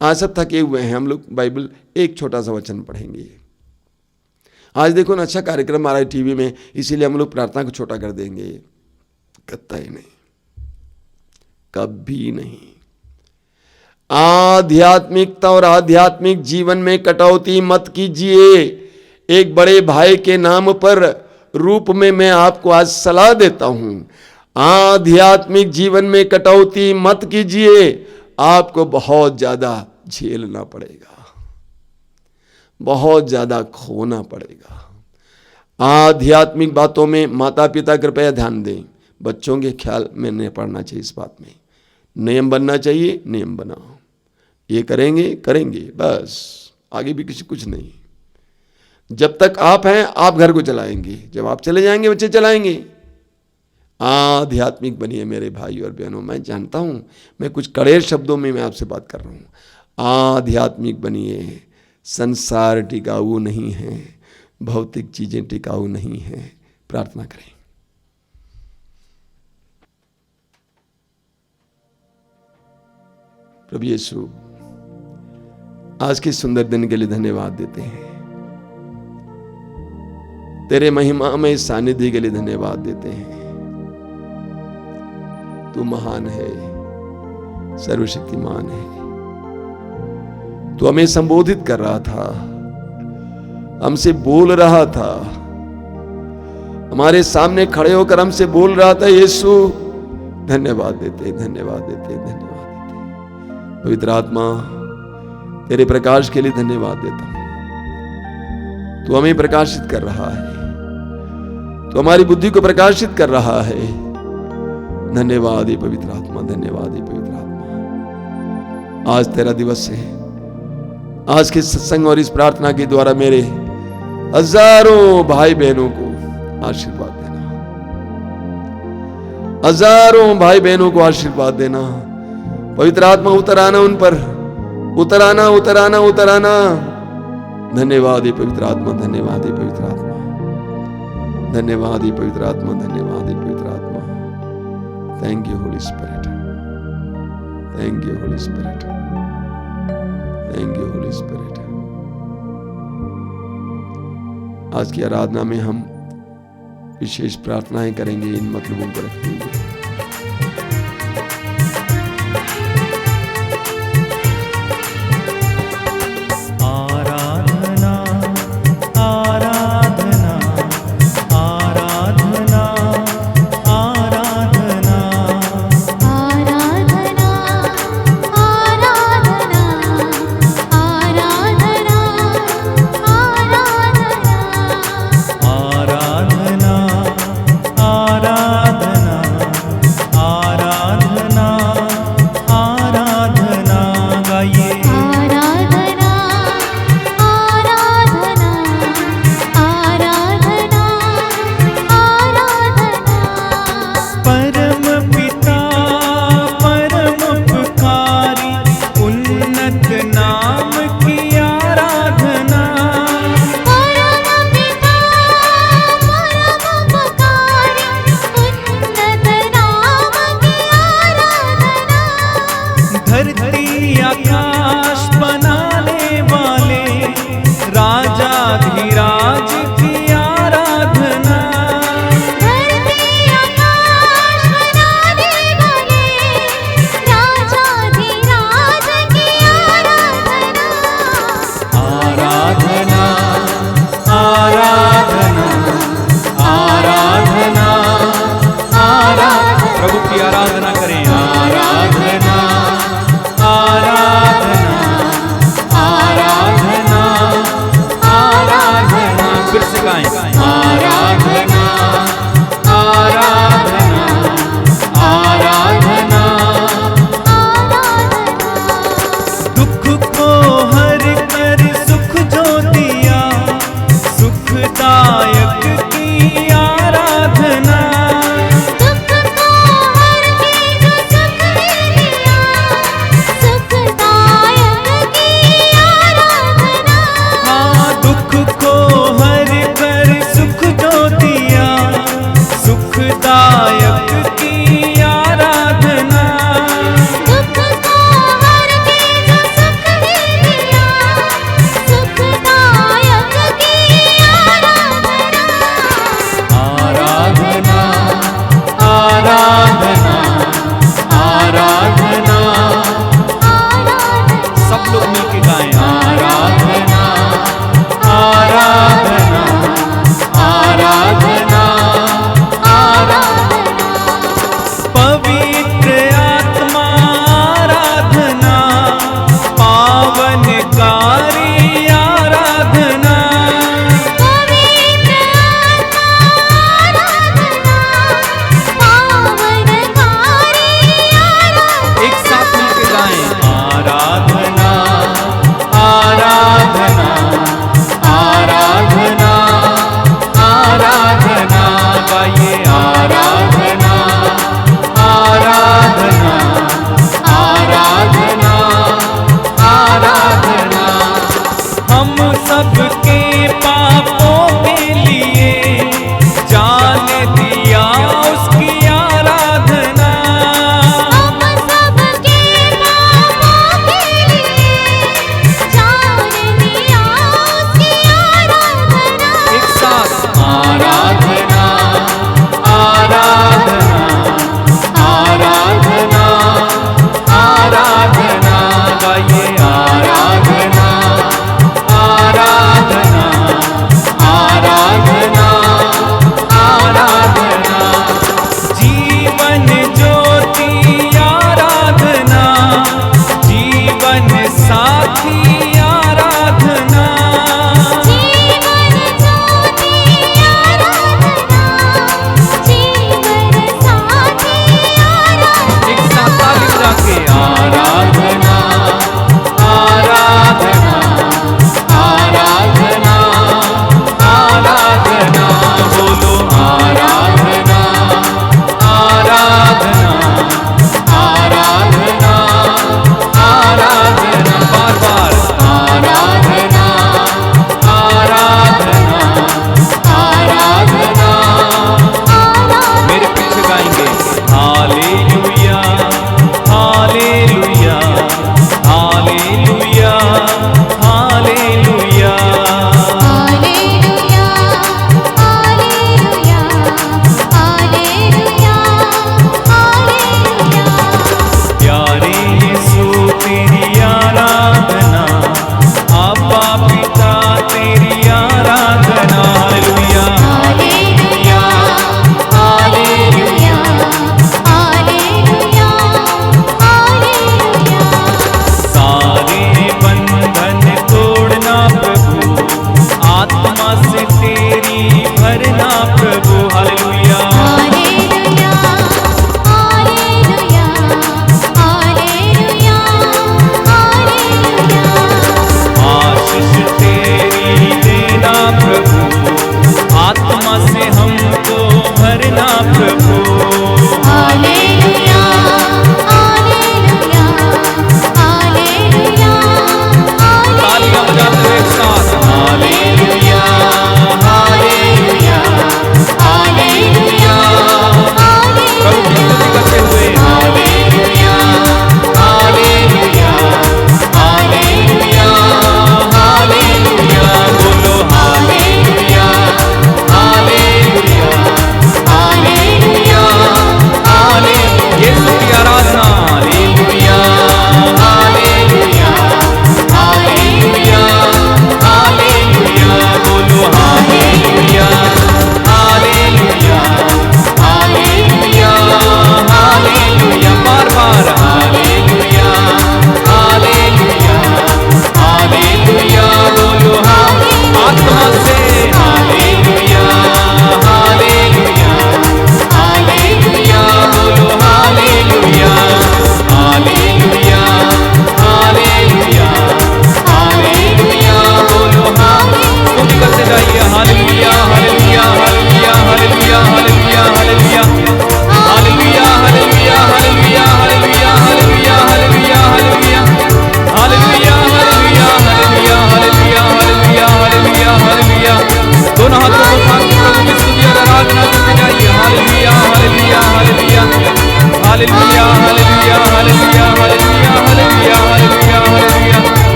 आज सब थके हुए हैं, हम लोग बाइबल एक छोटा सा वचन पढ़ेंगे। आज देखो ना अच्छा कार्यक्रम आ रहा है टीवी में, इसीलिए हम लोग प्रार्थना को छोटा कर देंगे। कतई नहीं, कभी नहीं। आध्यात्मिकता और आध्यात्मिक जीवन में कटौती मत कीजिए। एक बड़े भाई के नाम पर रूप में मैं आपको आज सलाह देता हूं, आध्यात्मिक जीवन में कटौती मत कीजिए। आपको बहुत ज्यादा झेलना पड़ेगा, बहुत ज्यादा खोना पड़ेगा। आध्यात्मिक बातों में माता पिता कृपया ध्यान दें। बच्चों के ख्याल में नहीं पड़ना चाहिए। इस बात में नियम बनना चाहिए, नियम बनाओ। ये करेंगे करेंगे बस, आगे भी किसी कुछ नहीं। जब तक आप हैं आप घर को चलाएंगे, जब आप चले जाएंगे बच्चे चलाएंगे। आध्यात्मिक बनिए मेरे भाई और बहनों। मैं जानता हूं मैं कुछ कड़े शब्दों में मैं आपसे बात कर रहा हूं। आध्यात्मिक बनिए। संसार टिकाऊ नहीं है, भौतिक चीजें टिकाऊ नहीं है। प्रार्थना करें। प्रभु यीशु, आज के सुंदर दिन के लिए धन्यवाद देते हैं। तेरे महिमा में सानिध्य के लिए धन्यवाद देते हैं। तू महान है, सर्वशक्तिमान है। तू हमें संबोधित कर रहा था, हमसे बोल रहा था, हमारे सामने खड़े होकर हमसे बोल रहा था। यीशु धन्यवाद देते, धन्यवाद देते, धन्यवाद देते। पवित्र आत्मा, तेरे प्रकाश के लिए धन्यवाद देता हूं। तू हमें प्रकाशित कर रहा है, तू हमारी बुद्धि को प्रकाशित कर रहा है। धन्यवाद हे पवित्र आत्मा, धन्यवाद हे पवित्र आत्मा। आज तेरा दिवस है। आज के सत्संग और इस प्रार्थना के द्वारा मेरे हजारों भाई बहनों को आशीर्वाद देना, हजारों भाई बहनों को आशीर्वाद देना। पवित्र आत्मा उतर आना उन पर, उतर आना, उतर आना, उतर आना। धन्यवाद हे पवित्र आत्मा, धन्यवाद हे पवित्र आत्मा। धन्यवाद ही पवित्र आत्मा, धन्यवाद ही पवित्र आत्मा। Thank you Holi spirit, thank you Holi spirit, thank you Holi spirit. आज की आराधना में हम विशेष प्रार्थनाएं करेंगे इन मतलबों को रखते हुए। आराधना आराधना आराधना आराधना आराधना आराधना आराधना आराधना आराधना आराधना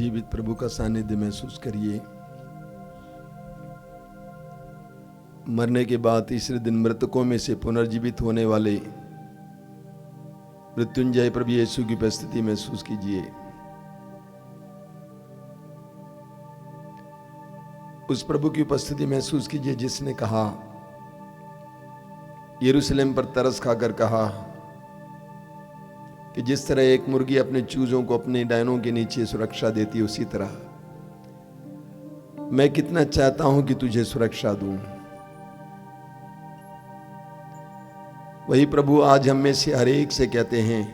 जीवित प्रभु का सानिध्य महसूस करिए। मरने के बाद तीसरे दिन मृतकों में से पुनर्जीवित होने वाले मृत्युंजय प्रभु यीशु की उपस्थिति महसूस कीजिए। उस प्रभु की उपस्थिति महसूस कीजिए जिसने कहा, यरूशलेम पर तरस खाकर कहा कि जिस तरह एक मुर्गी अपने चूजों को अपने डायनों के नीचे सुरक्षा देती है, उसी तरह मैं कितना चाहता हूं कि तुझे सुरक्षा दूं। वही प्रभु आज हम में से हर एक से कहते हैं,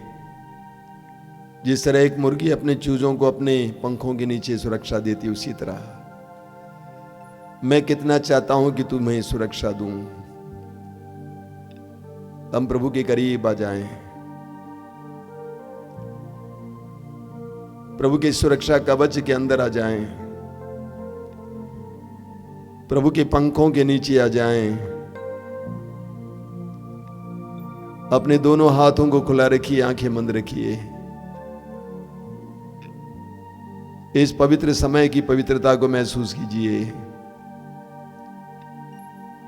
जिस तरह एक मुर्गी अपने चूजों को अपने पंखों के नीचे सुरक्षा देती है, उसी तरह मैं कितना चाहता हूं कि तुम्हें सुरक्षा दूं। हम प्रभु के करीब आ जाएं, प्रभु की सुरक्षा कवच के अंदर आ जाएं, प्रभु के पंखों के नीचे आ जाएं। अपने दोनों हाथों को खुला रखिए, आंखें बंद रखिए। इस पवित्र समय की पवित्रता को महसूस कीजिए।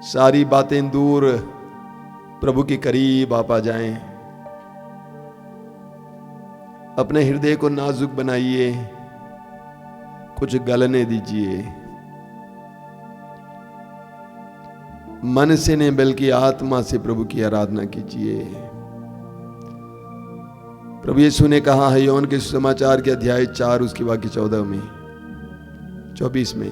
सारी बातें दूर, प्रभु के करीब आप आ जाएं। अपने हृदय को नाजुक बनाइए, कुछ गलने दीजिए। मन से नहीं बल्कि आत्मा से प्रभु की आराधना कीजिए। प्रभु यीशु ने कहा है योहन के सुसमाचार के अध्याय 4 उसके वाक्य 14 में 24 में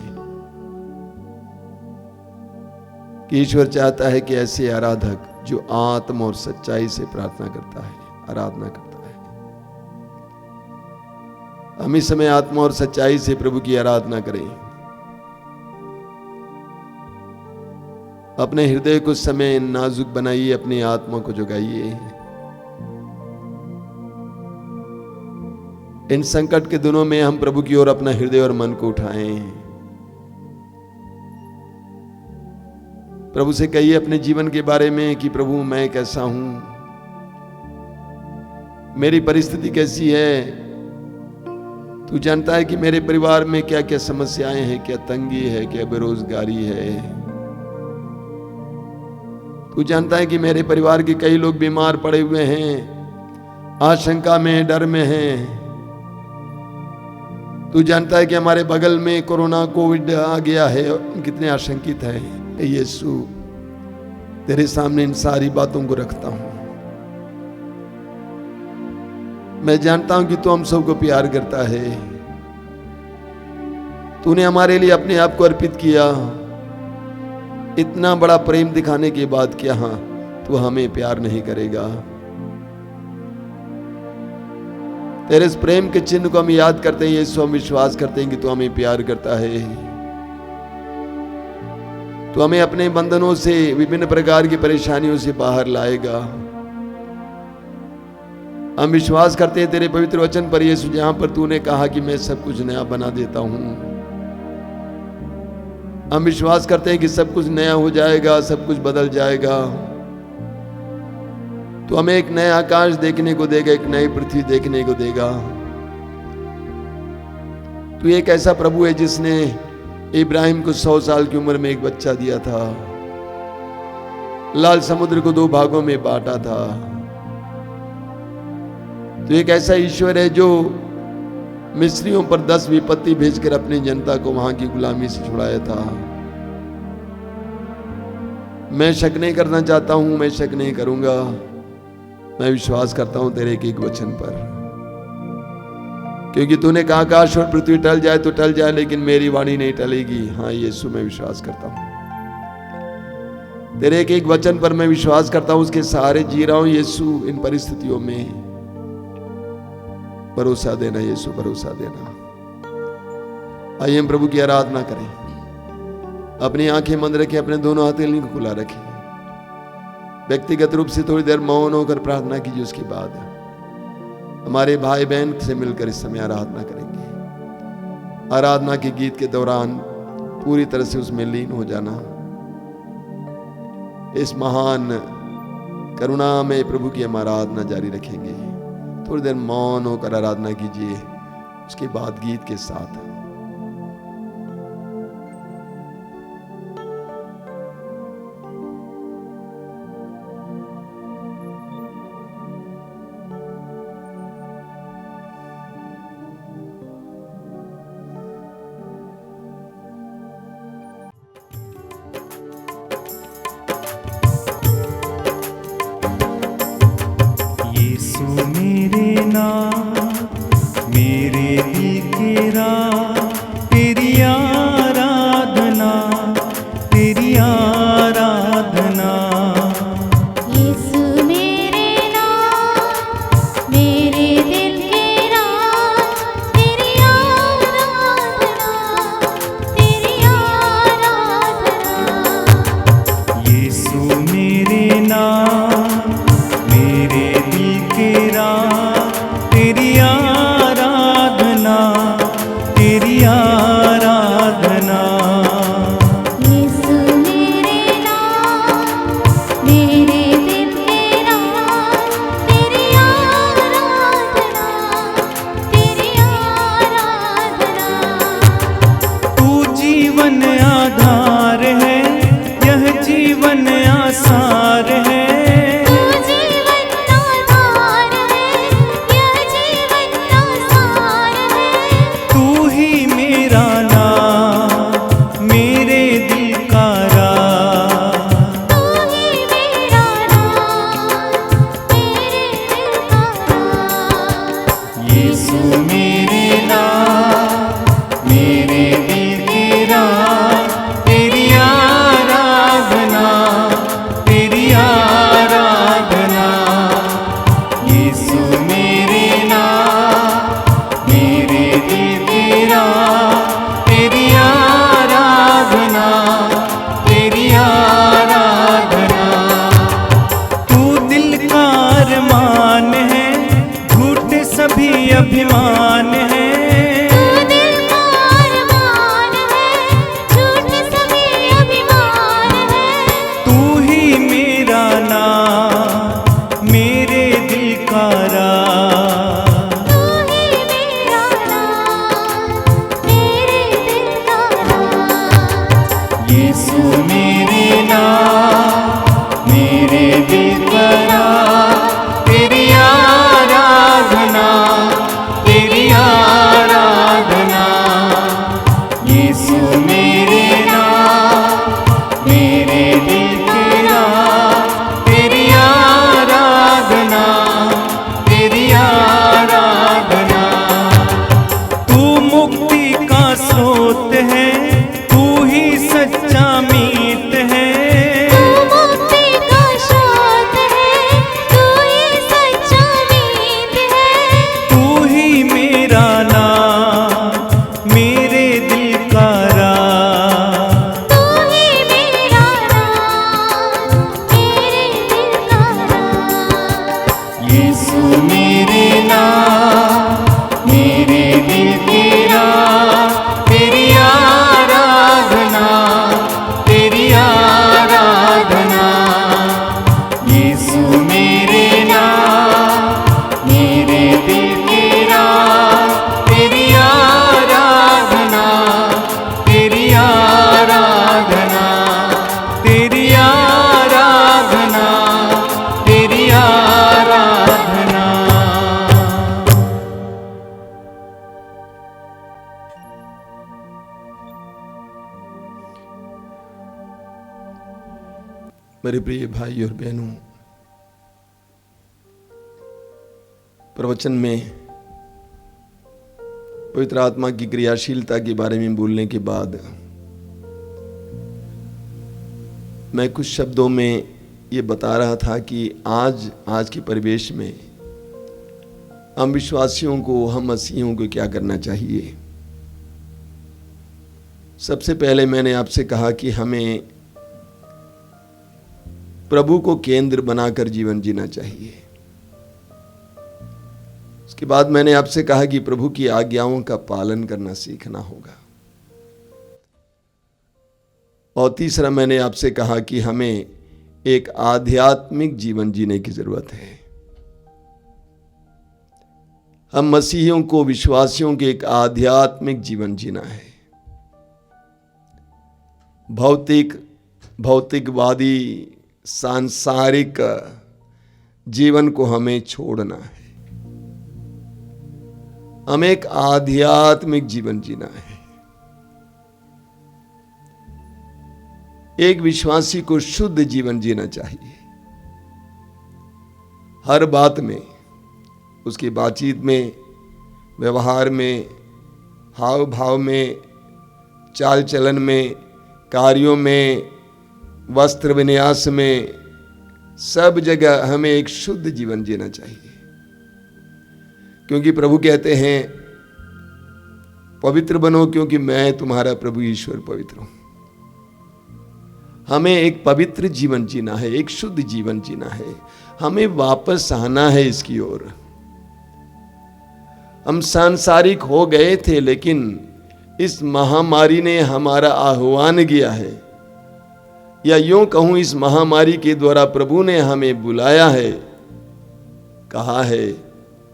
कि ईश्वर चाहता है कि ऐसे आराधक जो आत्मा और सच्चाई से प्रार्थना करता है, आराधना करता है। हम इस समय आत्मा और सच्चाई से प्रभु की आराधना करें। अपने हृदय को समय नाजुक बनाइए, अपनी आत्मा को जगाइए। इन संकट के दिनों में हम प्रभु की ओर अपना हृदय और मन को उठाएं। प्रभु से कहिए अपने जीवन के बारे में कि प्रभु मैं कैसा हूं, मेरी परिस्थिति कैसी है। तू जानता है कि मेरे परिवार में क्या क्या समस्याएं हैं, क्या तंगी है, क्या बेरोजगारी है। तू जानता है कि मेरे परिवार के कई लोग बीमार पड़े हुए हैं, आशंका में, डर में हैं। तू जानता है कि हमारे बगल में कोरोना कोविड आ गया है, कितने आशंकित हैं। यीशु तेरे सामने इन सारी बातों को रखता हूं। मैं जानता हूं कि तू हम सबको प्यार करता है। तूने हमारे लिए अपने आप को अर्पित किया। इतना बड़ा प्रेम दिखाने के बाद क्या तू हमें प्यार नहीं करेगा? तेरे इस प्रेम के चिन्ह को हम याद करते हैं यीशु, हम विश्वास करते हैं कि तू हमें प्यार करता है। तू हमें अपने बंधनों से, विभिन्न प्रकार की परेशानियों से बाहर लाएगा। हम विश्वास करते हैं तेरे पवित्र वचन पर यीशु, जहां पर तूने कहा कि मैं सब कुछ नया बना देता हूं। हम विश्वास करते हैं कि सब कुछ नया हो जाएगा, सब कुछ बदल जाएगा। तो हमें एक नया आकाश देखने को देगा, एक नई पृथ्वी देखने को देगा। तू एक ऐसा प्रभु है जिसने इब्राहिम को 100 साल की उम्र में एक बच्चा दिया था, लाल समुद्र को 2 भागों में बांटा था। तो एक ऐसा ईश्वर है जो मिस्रियों पर 10 विपत्ति भेजकर अपनी जनता को वहां की गुलामी से छुड़ाया था। मैं शक नहीं करना चाहता हूं, मैं शक नहीं करूंगा। मैं विश्वास करता हूं तेरे एक वचन पर, क्योंकि तूने कहा आकाश और पृथ्वी टल जाए तो टल जाए, लेकिन मेरी वाणी नहीं टलेगी। हाँ यीशु, मैं विश्वास करता हूं तेरे एक वचन पर, मैं विश्वास करता हूं, उसके सहारे जी रहा हूं। यीशु इन परिस्थितियों में भरोसा देना, यीशु भरोसा देना। आइए हम प्रभु की आराधना करें। अपनी आंखें बंद रखें, अपने दोनों हथेलियों को खुला रखें। व्यक्तिगत रूप से थोड़ी देर मौन होकर प्रार्थना कीजिए। उसके बाद हमारे भाई बहन से मिलकर इस समय आराधना करेंगे। आराधना के गीत के दौरान पूरी तरह से उसमें लीन हो जाना। इस महान करुणा में प्रभु की हम आराधना जारी रखेंगे। थोड़ी देर मौन होकर आराधना कीजिए। उसके बाद गीत के साथ यीशु मेरे नाथ मेरे दिल के राह, तेरी आराधना तेरी आराधना। यीशु मेरे नाम मेरे दिल के राज, तेरी आराधना तेरी आराधना। यीशु मेरे नाथ मेरे दिल के राह, तेरी आराधना तेरी आराधना। यीशु मेरे नाम मेरे दिल के राज, तेरी आराधना तेरी आराधना। तू जीवन आधार है, यह जीवन आसार है। तू जीवन आधार है, यह जीवन आसार है। तू ही मेरा नाम मेरे दिल का राह। तू ही मेरा नाम मेरे दिल का राज। यीशु मेरे नाम मेरे दिल के राह, तेरी आराधना तेरी आराधना। यीशु मेरे नाम मेरे दिल के राह, तेरी आराधना तेरी आराधना। तू दिल का अरमान है, झूठे सभी अभिमान है। तू दिल का अरमान है, झूठे सभी अभिमान है। तू ही मेरा नाम मेरे दिल का राह। तू ही मेरा नाम मेरे दिल का राज। यीशु मेरे नाम मेरे दिल का राह, तेरी आराधना तेरी आराधना। यीशु मेरे नाम मेरे दिल के राह, तेरी आराधना तेरी आराधना। तू मुक्ति का स्रोत है, तू ही सच्चा मीत है। तू मुक्ति का स्रोत है, तू ही सच्चा मीत है। तू ही मेरा नाम मेरे दिल का राह। तू ही मेरा नाम मेरे दिल का राज। यीशु मेरे नाम मेरे दिल के राह, तेरी आराधना तेरी आराधना। यीशु मेरे नाम मेरे दिल के राह, तेरी आराधना तेरी आराधना तेरी आराधना तेरी आराधना। मेरे प्रिय भाई और बहनों, प्रवचन में पवित्र आत्मा की क्रियाशीलता के बारे में बोलने के बाद मैं कुछ शब्दों में ये बता रहा था कि आज के परिवेश में हम विश्वासियों को, हम मसीहियों को क्या करना चाहिए। सबसे पहले मैंने आपसे कहा कि हमें प्रभु को केंद्र बनाकर जीवन जीना चाहिए। उसके बाद मैंने आपसे कहा कि प्रभु की आज्ञाओं का पालन करना सीखना होगा। और तीसरा मैंने आपसे कहा कि हमें एक आध्यात्मिक जीवन जीने की जरूरत है। हम मसीहियों को, विश्वासियों के एक आध्यात्मिक जीवन जीना है। भौतिकवादी सांसारिक जीवन को हमें छोड़ना है। हमें एक आध्यात्मिक जीवन जीना है। एक विश्वासी को शुद्ध जीवन जीना चाहिए। हर बात में, उसकी बातचीत में, व्यवहार में, हाव भाव में, चाल चलन में, कार्यों में, वस्त्र विन्यास में, सब जगह हमें एक शुद्ध जीवन जीना चाहिए। क्योंकि प्रभु कहते हैं पवित्र बनो क्योंकि मैं तुम्हारा प्रभु ईश्वर पवित्र हूं। हमें एक पवित्र जीवन जीना है, एक शुद्ध जीवन जीना है। हमें वापस आना है इसकी ओर। हम सांसारिक हो गए थे, लेकिन इस महामारी ने हमारा आह्वान किया है, या यूं कहूं इस महामारी के द्वारा प्रभु ने हमें बुलाया है। कहा है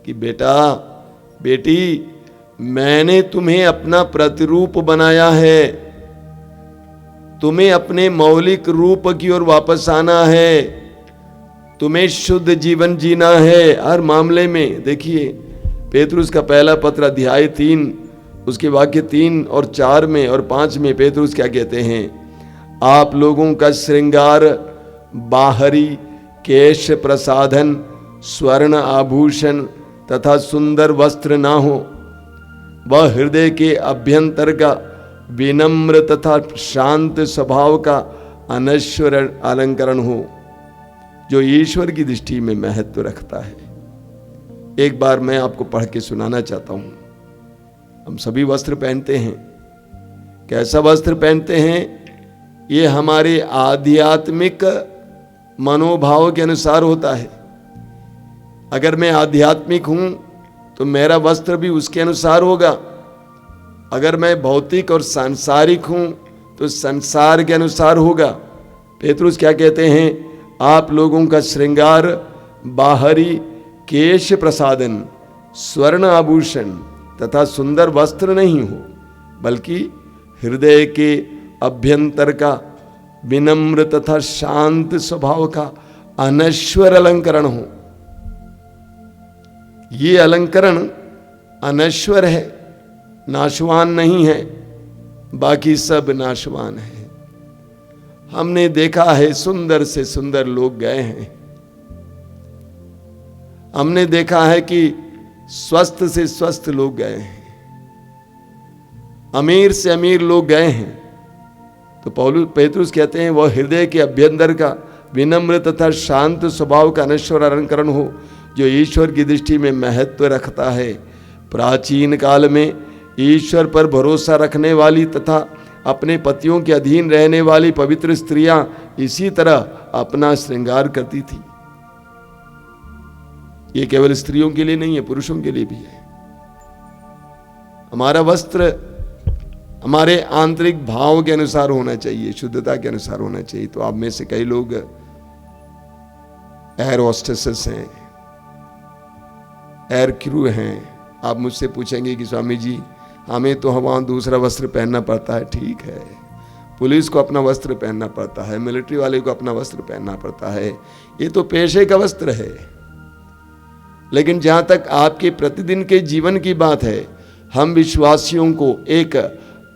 कि बेटा, बेटी, मैंने तुम्हें अपना प्रतिरूप बनाया है। तुम्हें अपने मौलिक रूप की ओर वापस आना है। तुम्हें शुद्ध जीवन जीना है हर मामले में। देखिए पेतरुस का पहला पत्र अध्याय 3 उसके वाक्य 3 और 4 में और 5 में पेतरुस क्या कहते हैं? आप लोगों का श्रृंगार बाहरी केश प्रसाधन, स्वर्ण आभूषण तथा सुंदर वस्त्र ना हो, वह हृदय के अभ्यंतर का विनम्र तथा शांत स्वभाव का अनश्वर अलंकरण हो, जो ईश्वर की दृष्टि में महत्व रखता है। एक बार मैं आपको पढ़ के सुनाना चाहता हूं। हम सभी वस्त्र पहनते हैं। कैसा वस्त्र पहनते हैं? ये हमारे आध्यात्मिक मनोभाव के अनुसार होता है। अगर मैं आध्यात्मिक हूं तो मेरा वस्त्र भी उसके अनुसार होगा। अगर मैं भौतिक और सांसारिक हूं तो संसार के अनुसार होगा। पेतरुस क्या कहते हैं? आप लोगों का श्रृंगार बाहरी केश प्रसादन, स्वर्ण आभूषण तथा सुंदर वस्त्र नहीं हो, बल्कि हृदय के अभ्यंतर का विनम्र तथा शांत स्वभाव का अनश्वर अलंकरण हो। ये अलंकरण अनश्वर है, नाशवान नहीं है। बाकी सब नाशवान है। हमने देखा है सुंदर से सुंदर लोग गए हैं। हमने देखा है कि स्वस्थ से स्वस्थ लोग गए हैं, अमीर से अमीर लोग गए हैं। तो पेतरुस कहते हैं वह हृदय के अभ्यंतर का विनम्र तथा शांत स्वभाव का अनश्वर अलंकरण हो, जो ईश्वर की दृष्टि में महत्व रखता है। प्राचीन काल में ईश्वर पर भरोसा रखने वाली तथा अपने पतियों के अधीन रहने वाली पवित्र स्त्रियां इसी तरह अपना श्रृंगार करती थी। ये केवल स्त्रियों के लिए नहीं है, पुरुषों के लिए भी है। हमारा वस्त्र हमारे आंतरिक भाव के अनुसार होना चाहिए, शुद्धता के अनुसार होना चाहिए। तो आप में से कई लोग एयर होस्टेसेस हैं, एयर क्रू हैं। आप मुझसे पूछेंगे कि स्वामी जी हमें तो वहाँ दूसरा वस्त्र पहनना पड़ता है। ठीक है, पुलिस को अपना वस्त्र पहनना पड़ता है, मिलिट्री वाले को अपना वस्त्र पहनना पड़ता है। ये तो पेशे का वस्त्र है। लेकिन जहाँ तक आपके प्रतिदिन के जीवन की बात है, हम विश्वासियों को एक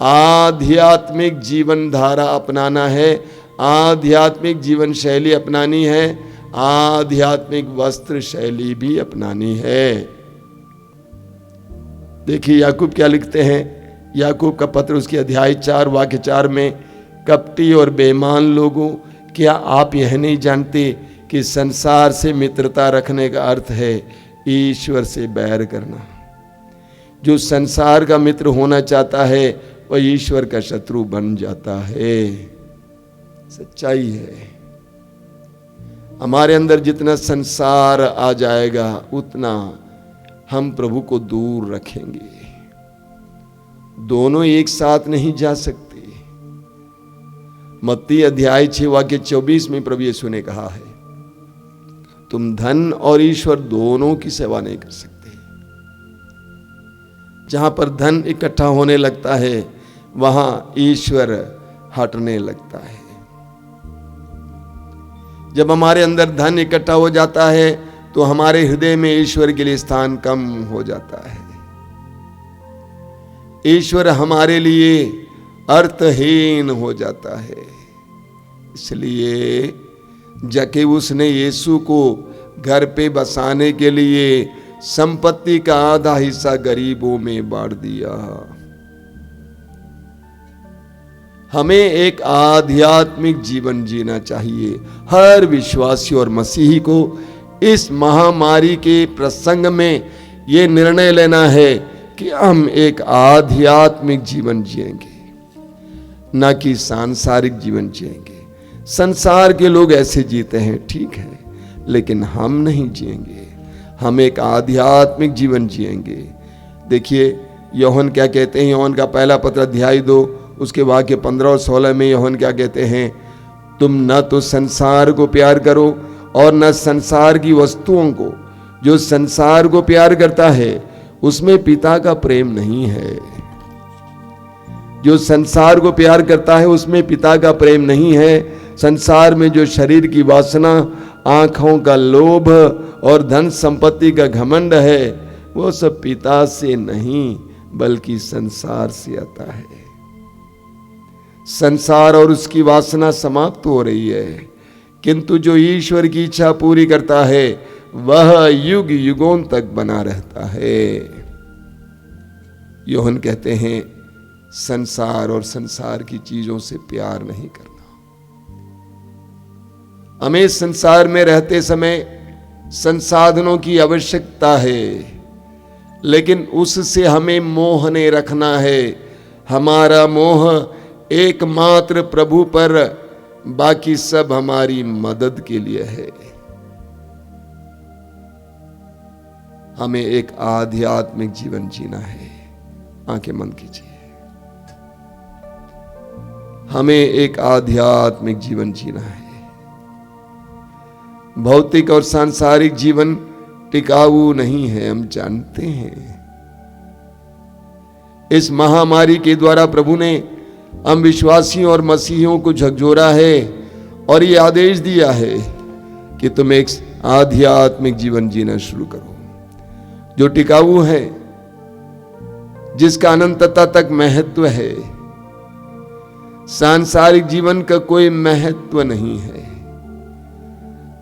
आध्यात्मिक जीवन धारा अपनाना है, आध्यात्मिक जीवन शैली अपनानी है, आध्यात्मिक वस्त्र शैली भी अपनानी है। देखिए याकूब क्या लिखते हैं। याकूब का पत्र उसके अध्याय 4 वाक्य 4 में, कपटी और बेईमान लोगों, क्या आप यह नहीं जानते कि संसार से मित्रता रखने का अर्थ है ईश्वर से बैर करना? जो संसार का मित्र होना चाहता है वह ईश्वर का शत्रु बन जाता है। सच्चाई है। हमारे अंदर जितना संसार आ जाएगा उतना हम प्रभु को दूर रखेंगे। दोनों एक साथ नहीं जा सकते। मत्ती अध्याय 6 वाक्य 24 में प्रभु यीशु ने कहा है, तुम धन और ईश्वर दोनों की सेवा नहीं कर सकते। जहां पर धन इकट्ठा होने लगता है वहां ईश्वर हटने लगता है। जब हमारे अंदर धन इकट्ठा हो जाता है तो हमारे हृदय में ईश्वर के लिए स्थान कम हो जाता है। ईश्वर हमारे लिए अर्थहीन हो जाता है। इसलिए जक्कैयुस ने यीशु को घर पे बसाने के लिए संपत्ति का आधा हिस्सा गरीबों में बांट दिया। हमें एक आध्यात्मिक जीवन जीना चाहिए। हर विश्वासी और मसीही को इस महामारी के प्रसंग में यह निर्णय लेना है कि हम एक आध्यात्मिक जीवन जिएंगे, ना कि सांसारिक जीवन जिएंगे। संसार के लोग ऐसे जीते हैं, ठीक है, लेकिन हम नहीं जिएंगे। हम एक आध्यात्मिक जीवन जिएंगे। देखिए यूहन्ना क्या कहते हैं, यूहन्ना का पहला पत्र अध्याय 2 उसके वाक्य 15 और 16 में यूहन्ना क्या कहते हैं, तुम न तो संसार को प्यार करो और न संसार की वस्तुओं को। जो संसार को प्यार करता है उसमें पिता का प्रेम नहीं है। जो संसार को प्यार करता है उसमें पिता का प्रेम नहीं है। संसार में जो शरीर की वासना, आंखों का लोभ और धन संपत्ति का घमंड है वो सब पिता से नहीं बल्कि संसार से आता है। संसार और उसकी वासना समाप्त हो रही है, किंतु जो ईश्वर की इच्छा पूरी करता है वह युग युगों तक बना रहता है। यूहन्ना कहते हैं संसार और संसार की चीजों से प्यार नहीं करना। हमें संसार में रहते समय संसाधनों की आवश्यकता है, लेकिन उससे हमें मोह नहीं रखना है। हमारा मोह एकमात्र प्रभु पर, बाकी सब हमारी मदद के लिए है। हमें एक आध्यात्मिक जीवन जीना है। आंखें बंद कीजिए। हमें एक आध्यात्मिक जीवन जीना है। भौतिक और सांसारिक जीवन टिकाऊ नहीं है, हम जानते हैं। इस महामारी के द्वारा प्रभु ने हम विश्वासियों और मसीहियों को झकझोरा है और ये आदेश दिया है कि तुम एक आध्यात्मिक जीवन जीना शुरू करो जो टिकाऊ है, जिसका अनंतता तक महत्व है। सांसारिक जीवन का कोई महत्व नहीं है,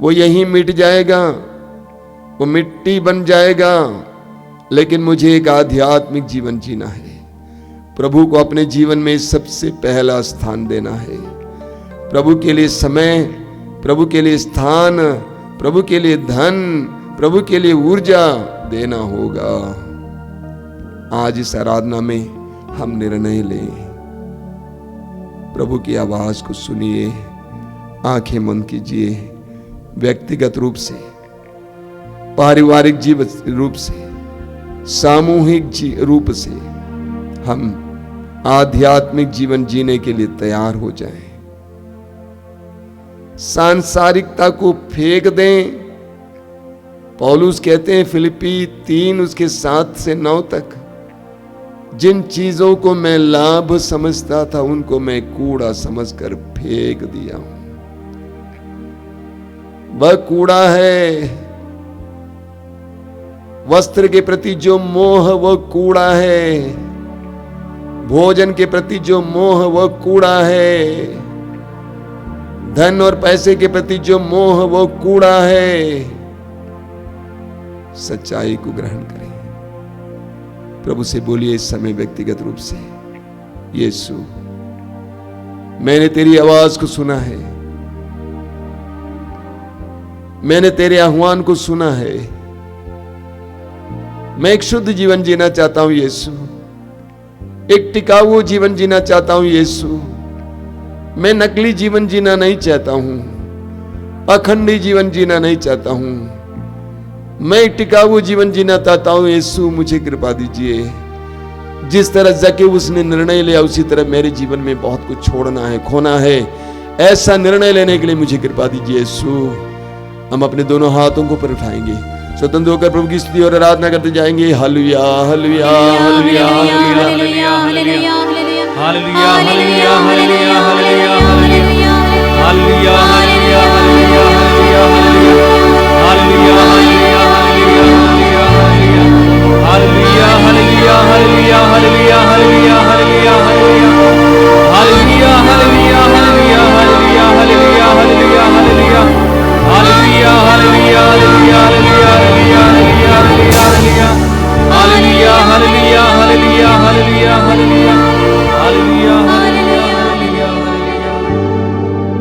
वो यहीं मिट जाएगा, वो मिट्टी बन जाएगा। लेकिन मुझे एक आध्यात्मिक जीवन जीना है। प्रभु को अपने जीवन में सबसे पहला स्थान देना है। प्रभु के लिए समय, प्रभु के लिए स्थान, प्रभु के लिए धन, प्रभु के लिए ऊर्जा देना होगा। आज इस आराधना में हम निर्णय लें। प्रभु की आवाज को सुनिए, आंखें बंद कीजिए। व्यक्तिगत रूप से, पारिवारिक जीवन रूप से, सामूहिक रूप से हम आध्यात्मिक जीवन जीने के लिए तैयार हो जाएं। सांसारिकता को फेंक दें। पौलुस कहते हैं फिलिप्पी 3 उसके 7 से 9 तक, जिन चीजों को मैं लाभ समझता था उनको मैं कूड़ा समझकर फेंक दिया हूं। वह कूड़ा है। वस्त्र के प्रति जो मोह वह कूड़ा है। भोजन के प्रति जो मोह वह कूड़ा है। धन और पैसे के प्रति जो मोह वह कूड़ा है। सच्चाई को ग्रहण करें। प्रभु से बोलिए इस समय व्यक्तिगत रूप से, यीशु मैंने तेरी आवाज को सुना है, मैंने तेरे आह्वान को सुना है। मैं एक शुद्ध जीवन जीना चाहता हूं यीशु, एक टिकाऊ जीवन जीना चाहता हूं यीशु। मैं नकली जीवन जीना नहीं चाहता हूं, अखंडी जीवन जीना नहीं चाहता हूं। मैं एक टिकाऊ जीवन जीना चाहता हूं यीशु, मुझे कृपा दीजिए। जिस तरह जक्कैयुस ने निर्णय लिया उसी तरह मेरे जीवन में बहुत कुछ छोड़ना है, खोना है। ऐसा निर्णय लेने के लिए मुझे कृपा दीजिए यीशु। हम अपने दोनों हाथों को ऊपर उठाएंगे, स्वतंत्र होकर प्रभु की स्तुति और आराधना करते जाएंगे। Hallelujah hallelujah hallelujah hallelujah hallelujah hallelujah hallelujah hallelujah hallelujah hallelujah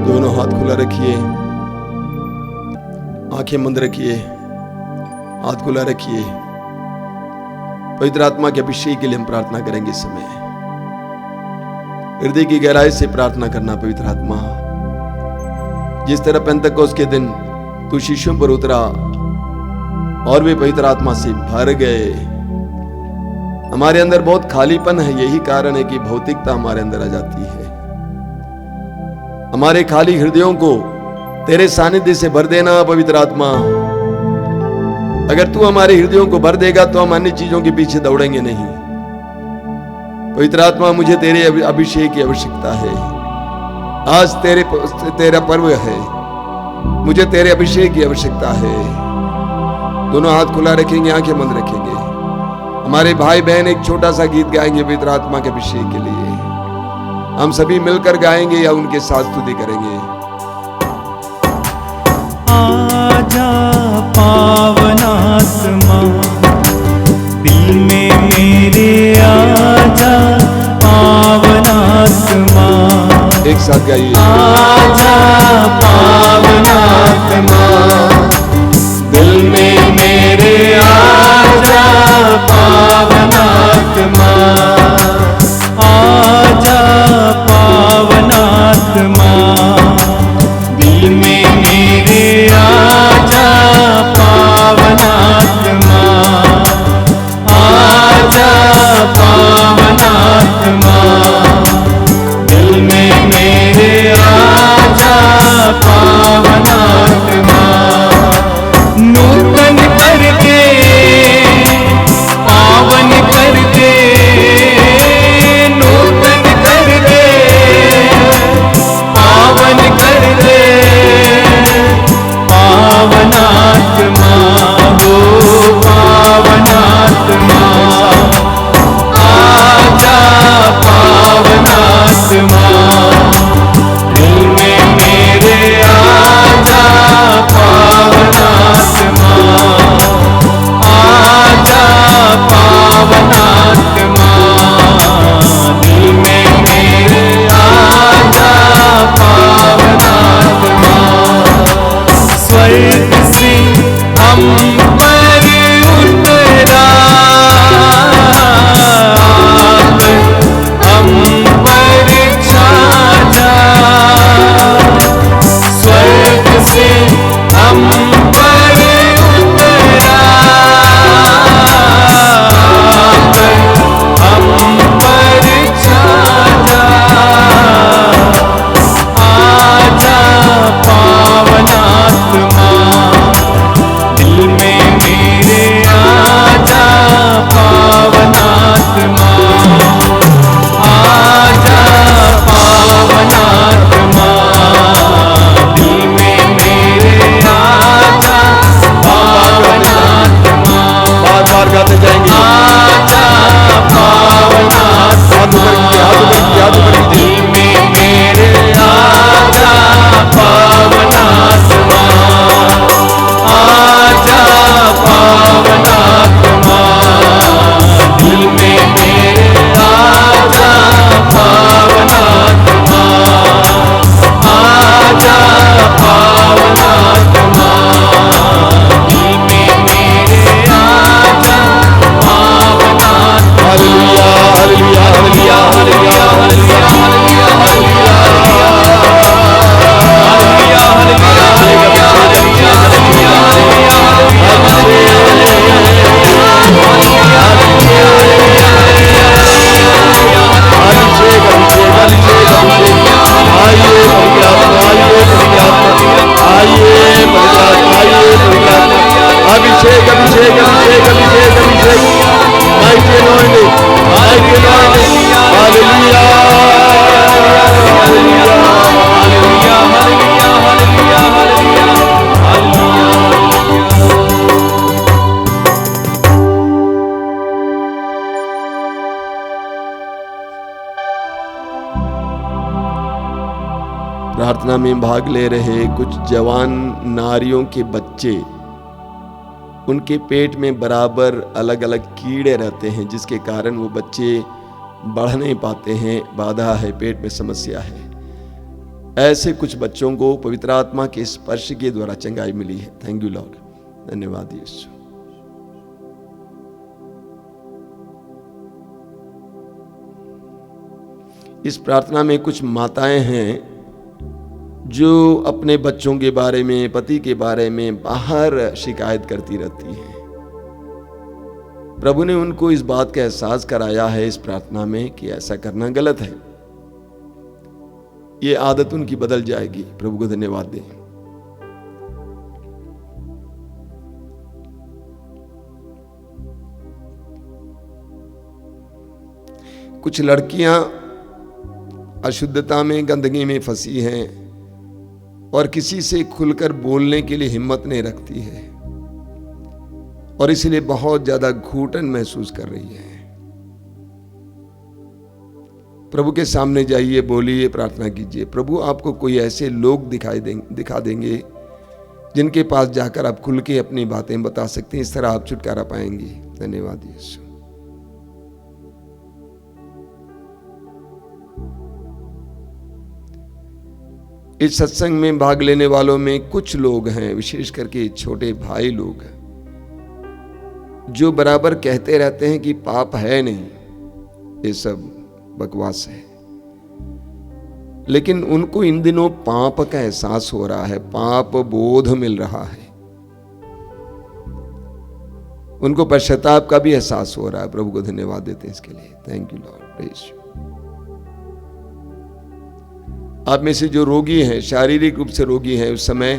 दोनों हाथ खुला रखिए, आंखें बंद रखिए, हाथ खुला रखिए। पवित्र आत्मा के अभिषेक के लिए हम प्रार्थना करेंगे। इस समय हृदय की गहराई से प्रार्थना करना। पवित्र आत्मा, जिस तरह पेंतकोस के दिन तू शिष्यों पर उतरा और वे पवित्र आत्मा से भर गए, हमारे अंदर बहुत खालीपन है। यही कारण है कि भौतिकता हमारे अंदर आ जाती है। हमारे खाली हृदयों को तेरे सानिध्य से भर देना पवित्र आत्मा। अगर तू हमारे हृदयों को भर देगा तो हम अन्य चीजों के पीछे दौड़ेंगे नहीं। पवित्र आत्मा, मुझे तेरे अभिषेक की आवश्यकता है। आज तेरा पर्व है, मुझे तेरे अभिषेक की आवश्यकता है। दोनों हाथ खुला रखेंगे, आंखें बंद रखेंगे। हमारे भाई बहन एक छोटा सा गीत गाएंगे पवित्र आत्मा के अभिषेक के लिए। हम सभी मिलकर गाएंगे या उनके साथ स्तुति करेंगे। आजा पावनात्मा, दिल में मेरे आजा पावनात्मा। एक साथ गाइए। आजा पावनात्मा, दिल में मेरे आजा पावनात्मा। आजा पावनात्मा, दिल में मेरे आजा पावनात्मा। आजा पावनात्मा, दिल में मेरे आजा पावनात्मा। अभिषेक अभिषेक अभिषेक अभिषेक mighty anointing mighty anointing hallelujah hallelujah hallelujah hallelujah hallelujah hallelujah प्रार्थना में भाग ले रहे कुछ जवान नारियों के बच्चे, उनके पेट में बराबर अलग अलग कीड़े रहते हैं जिसके कारण वो बच्चे बढ़ नहीं पाते हैं, बाधा है, पेट में समस्या है। ऐसे कुछ बच्चों को पवित्र आत्मा के स्पर्श के द्वारा चंगाई मिली है। थैंक यू लॉर्ड, धन्यवाद यीशु। इस प्रार्थना में कुछ माताएं हैं जो अपने बच्चों के बारे में, पति के बारे में बाहर शिकायत करती रहती हैं। प्रभु ने उनको इस बात का एहसास कराया है इस प्रार्थना में कि ऐसा करना गलत है, ये आदत उनकी बदल जाएगी। प्रभु को धन्यवाद दें। कुछ लड़कियां अशुद्धता में, गंदगी में फंसी हैं और किसी से खुलकर बोलने के लिए हिम्मत नहीं रखती है और इसलिए बहुत ज्यादा घुटन महसूस कर रही है। प्रभु के सामने जाइए, बोलिए, प्रार्थना कीजिए। प्रभु आपको कोई ऐसे लोग दिखा देंगे जिनके पास जाकर आप खुल के अपनी बातें बता सकते हैं। इस तरह आप छुटकारा पाएंगे। धन्यवाद यीशु। इस सत्संग में भाग लेने वालों में कुछ लोग हैं, विशेष करके छोटे भाई लोग, जो बराबर कहते रहते हैं कि पाप है नहीं, ये सब बकवास है। लेकिन उनको इन दिनों पाप का एहसास हो रहा है, पाप बोध मिल रहा है, उनको पश्चाताप का भी एहसास हो रहा है। प्रभु को धन्यवाद देते हैं इसके लिए। Thank you Lord, praise you. आप में से जो रोगी हैं, शारीरिक रूप से रोगी हैं, उस समय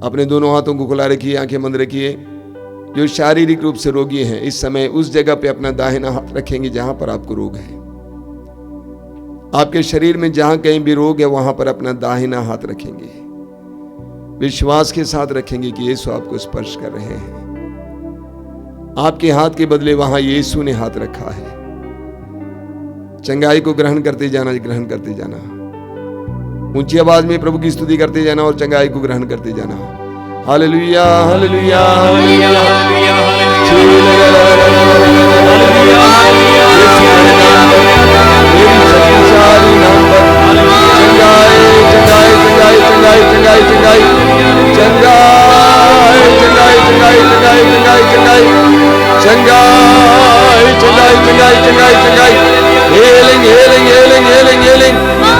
अपने दोनों हाथों को खुला रखिए, आंखें बंद रखिए। जो शारीरिक रूप से रोगी हैं, इस समय उस जगह पे अपना दाहिना हाथ रखेंगे जहां पर आपको रोग है। आपके शरीर में जहां कहीं भी रोग है वहां पर अपना दाहिना हाथ रखेंगे, विश्वास के साथ रखेंगे कि यीशु आपको स्पर्श कर रहे हैं। आपके हाथ के बदले वहां यीशु ने हाथ रखा है। चंगाई को ग्रहण करते जाना, ग्रहण करते जाना। ऊंची आवाज में प्रभु की स्तुति करते जाना और चंगाई को ग्रहण करते जाना। Hallelujah hallelujah hallelujah hallelujah Healing, healing, healing, healing, healing.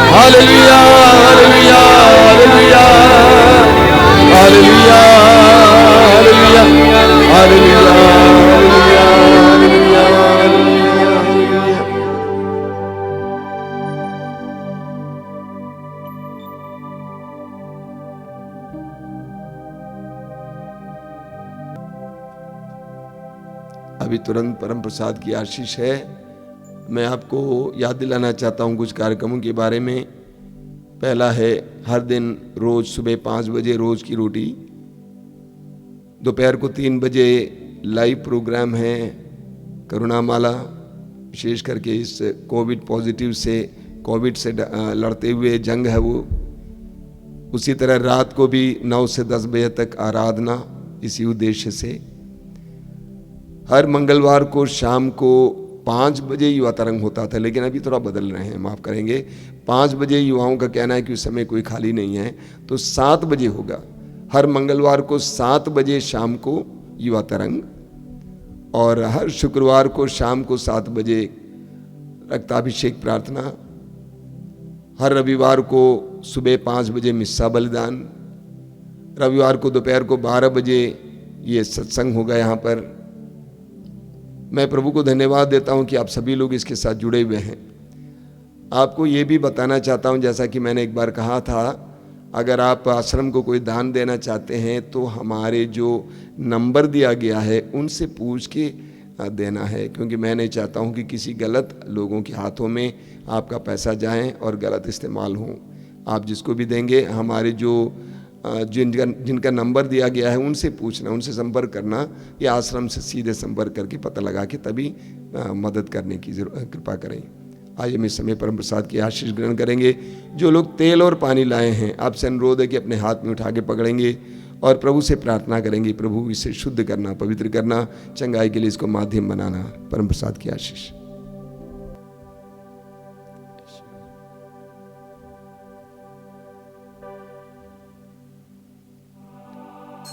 Hallelujah, hallelujah, hallelujah, hallelujah, hallelujah, hallelujah, hallelujah, hallelujah. अभी तुरंत परम प्रसाद की आशीष है। मैं आपको याद दिलाना चाहता हूं कुछ कार्यक्रमों के बारे में। पहला है, हर दिन रोज सुबह 5 बजे रोज की रोटी, दोपहर को 3 बजे लाइव प्रोग्राम है करुणामाला, विशेष करके इस कोविड पॉजिटिव से, कोविड से लड़ते हुए जंग है वो। उसी तरह रात को भी 9 से 10 बजे तक आराधना, इसी उद्देश्य से। हर मंगलवार को शाम को 5 बजे युवा तरंग होता था, लेकिन अभी थोड़ा बदल रहे हैं, माफ करेंगे। 5 बजे युवाओं का कहना है कि उस समय कोई खाली नहीं है, तो 7 बजे होगा। हर मंगलवार को 7 बजे शाम को युवा तरंग, और हर शुक्रवार को शाम को 7 बजे रक्ताभिषेक प्रार्थना। हर रविवार को सुबह 5 बजे मिस्सा बलिदान। रविवार को दोपहर को 12 बजे ये सत्संग होगा यहाँ पर। मैं प्रभु को धन्यवाद देता हूं कि आप सभी लोग इसके साथ जुड़े हुए हैं। आपको ये भी बताना चाहता हूं, जैसा कि मैंने एक बार कहा था, अगर आप आश्रम को कोई दान देना चाहते हैं तो हमारे जो नंबर दिया गया है उनसे पूछ के देना है, क्योंकि मैं नहीं चाहता हूं कि किसी गलत लोगों के हाथों में आपका पैसा जाए और गलत इस्तेमाल हो। आप जिसको भी देंगे, हमारे जो जिनका नंबर दिया गया है उनसे पूछना, उनसे संपर्क करना, या आश्रम से सीधे संपर्क करके पता लगा के तभी मदद करने की कृपा करें। आइए हम इस समय परम प्रसाद की आशीष ग्रहण करेंगे। जो लोग तेल और पानी लाए हैं, आपसे अनुरोध है कि अपने हाथ में उठा के पकड़ेंगे और प्रभु से प्रार्थना करेंगे, प्रभु इसे शुद्ध करना, पवित्र करना, चंगाई के लिए इसको माध्यम बनाना। परम प्रसाद की आशीष।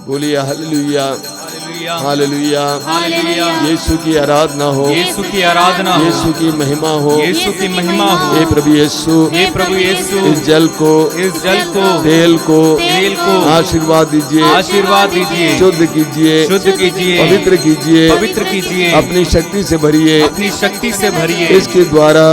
बोलिए हालेलुया, हालेलुया, हालेलुया। यीशु की आराधना हो, यीशु की आराधना हो, यीशु की महिमा हो, यीशु की महिमा हो। हे प्रभु यीशु, हे प्रभु यीशु, इस जल को, इस जल को, तेल को, तेल को आशीर्वाद दीजिए, आशीर्वाद दीजिए, शुद्ध कीजिए, शुद्ध कीजिए, पवित्र कीजिए, पवित्र कीजिए, अपनी शक्ति से भरिए, अपनी शक्ति से भरिए। इसके द्वारा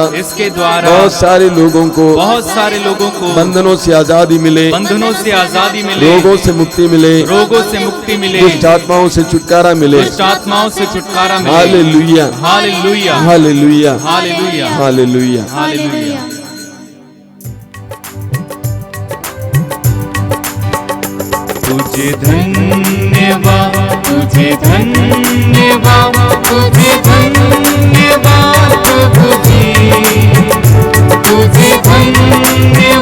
बहुत सारे लोगों को, बहुत सारे लोगों को बंधनों से आजादी मिले, बंधनों से आजादी मिले, रोगों से मुक्ति मिले, रोगों से मुक्ति मिले, दुष्ट आत्माओं से छुटकारा मिले। दुष्ट आत्माओं से छुटकारा मिले। Hallelujah, hallelujah, hallelujah, hallelujah, hallelujah. Hallelujah. तुझे धन्यवाद, तुझे धन्यवाद, तुझे धन्यवाद प्रभु जी, तुझे धन्यवाद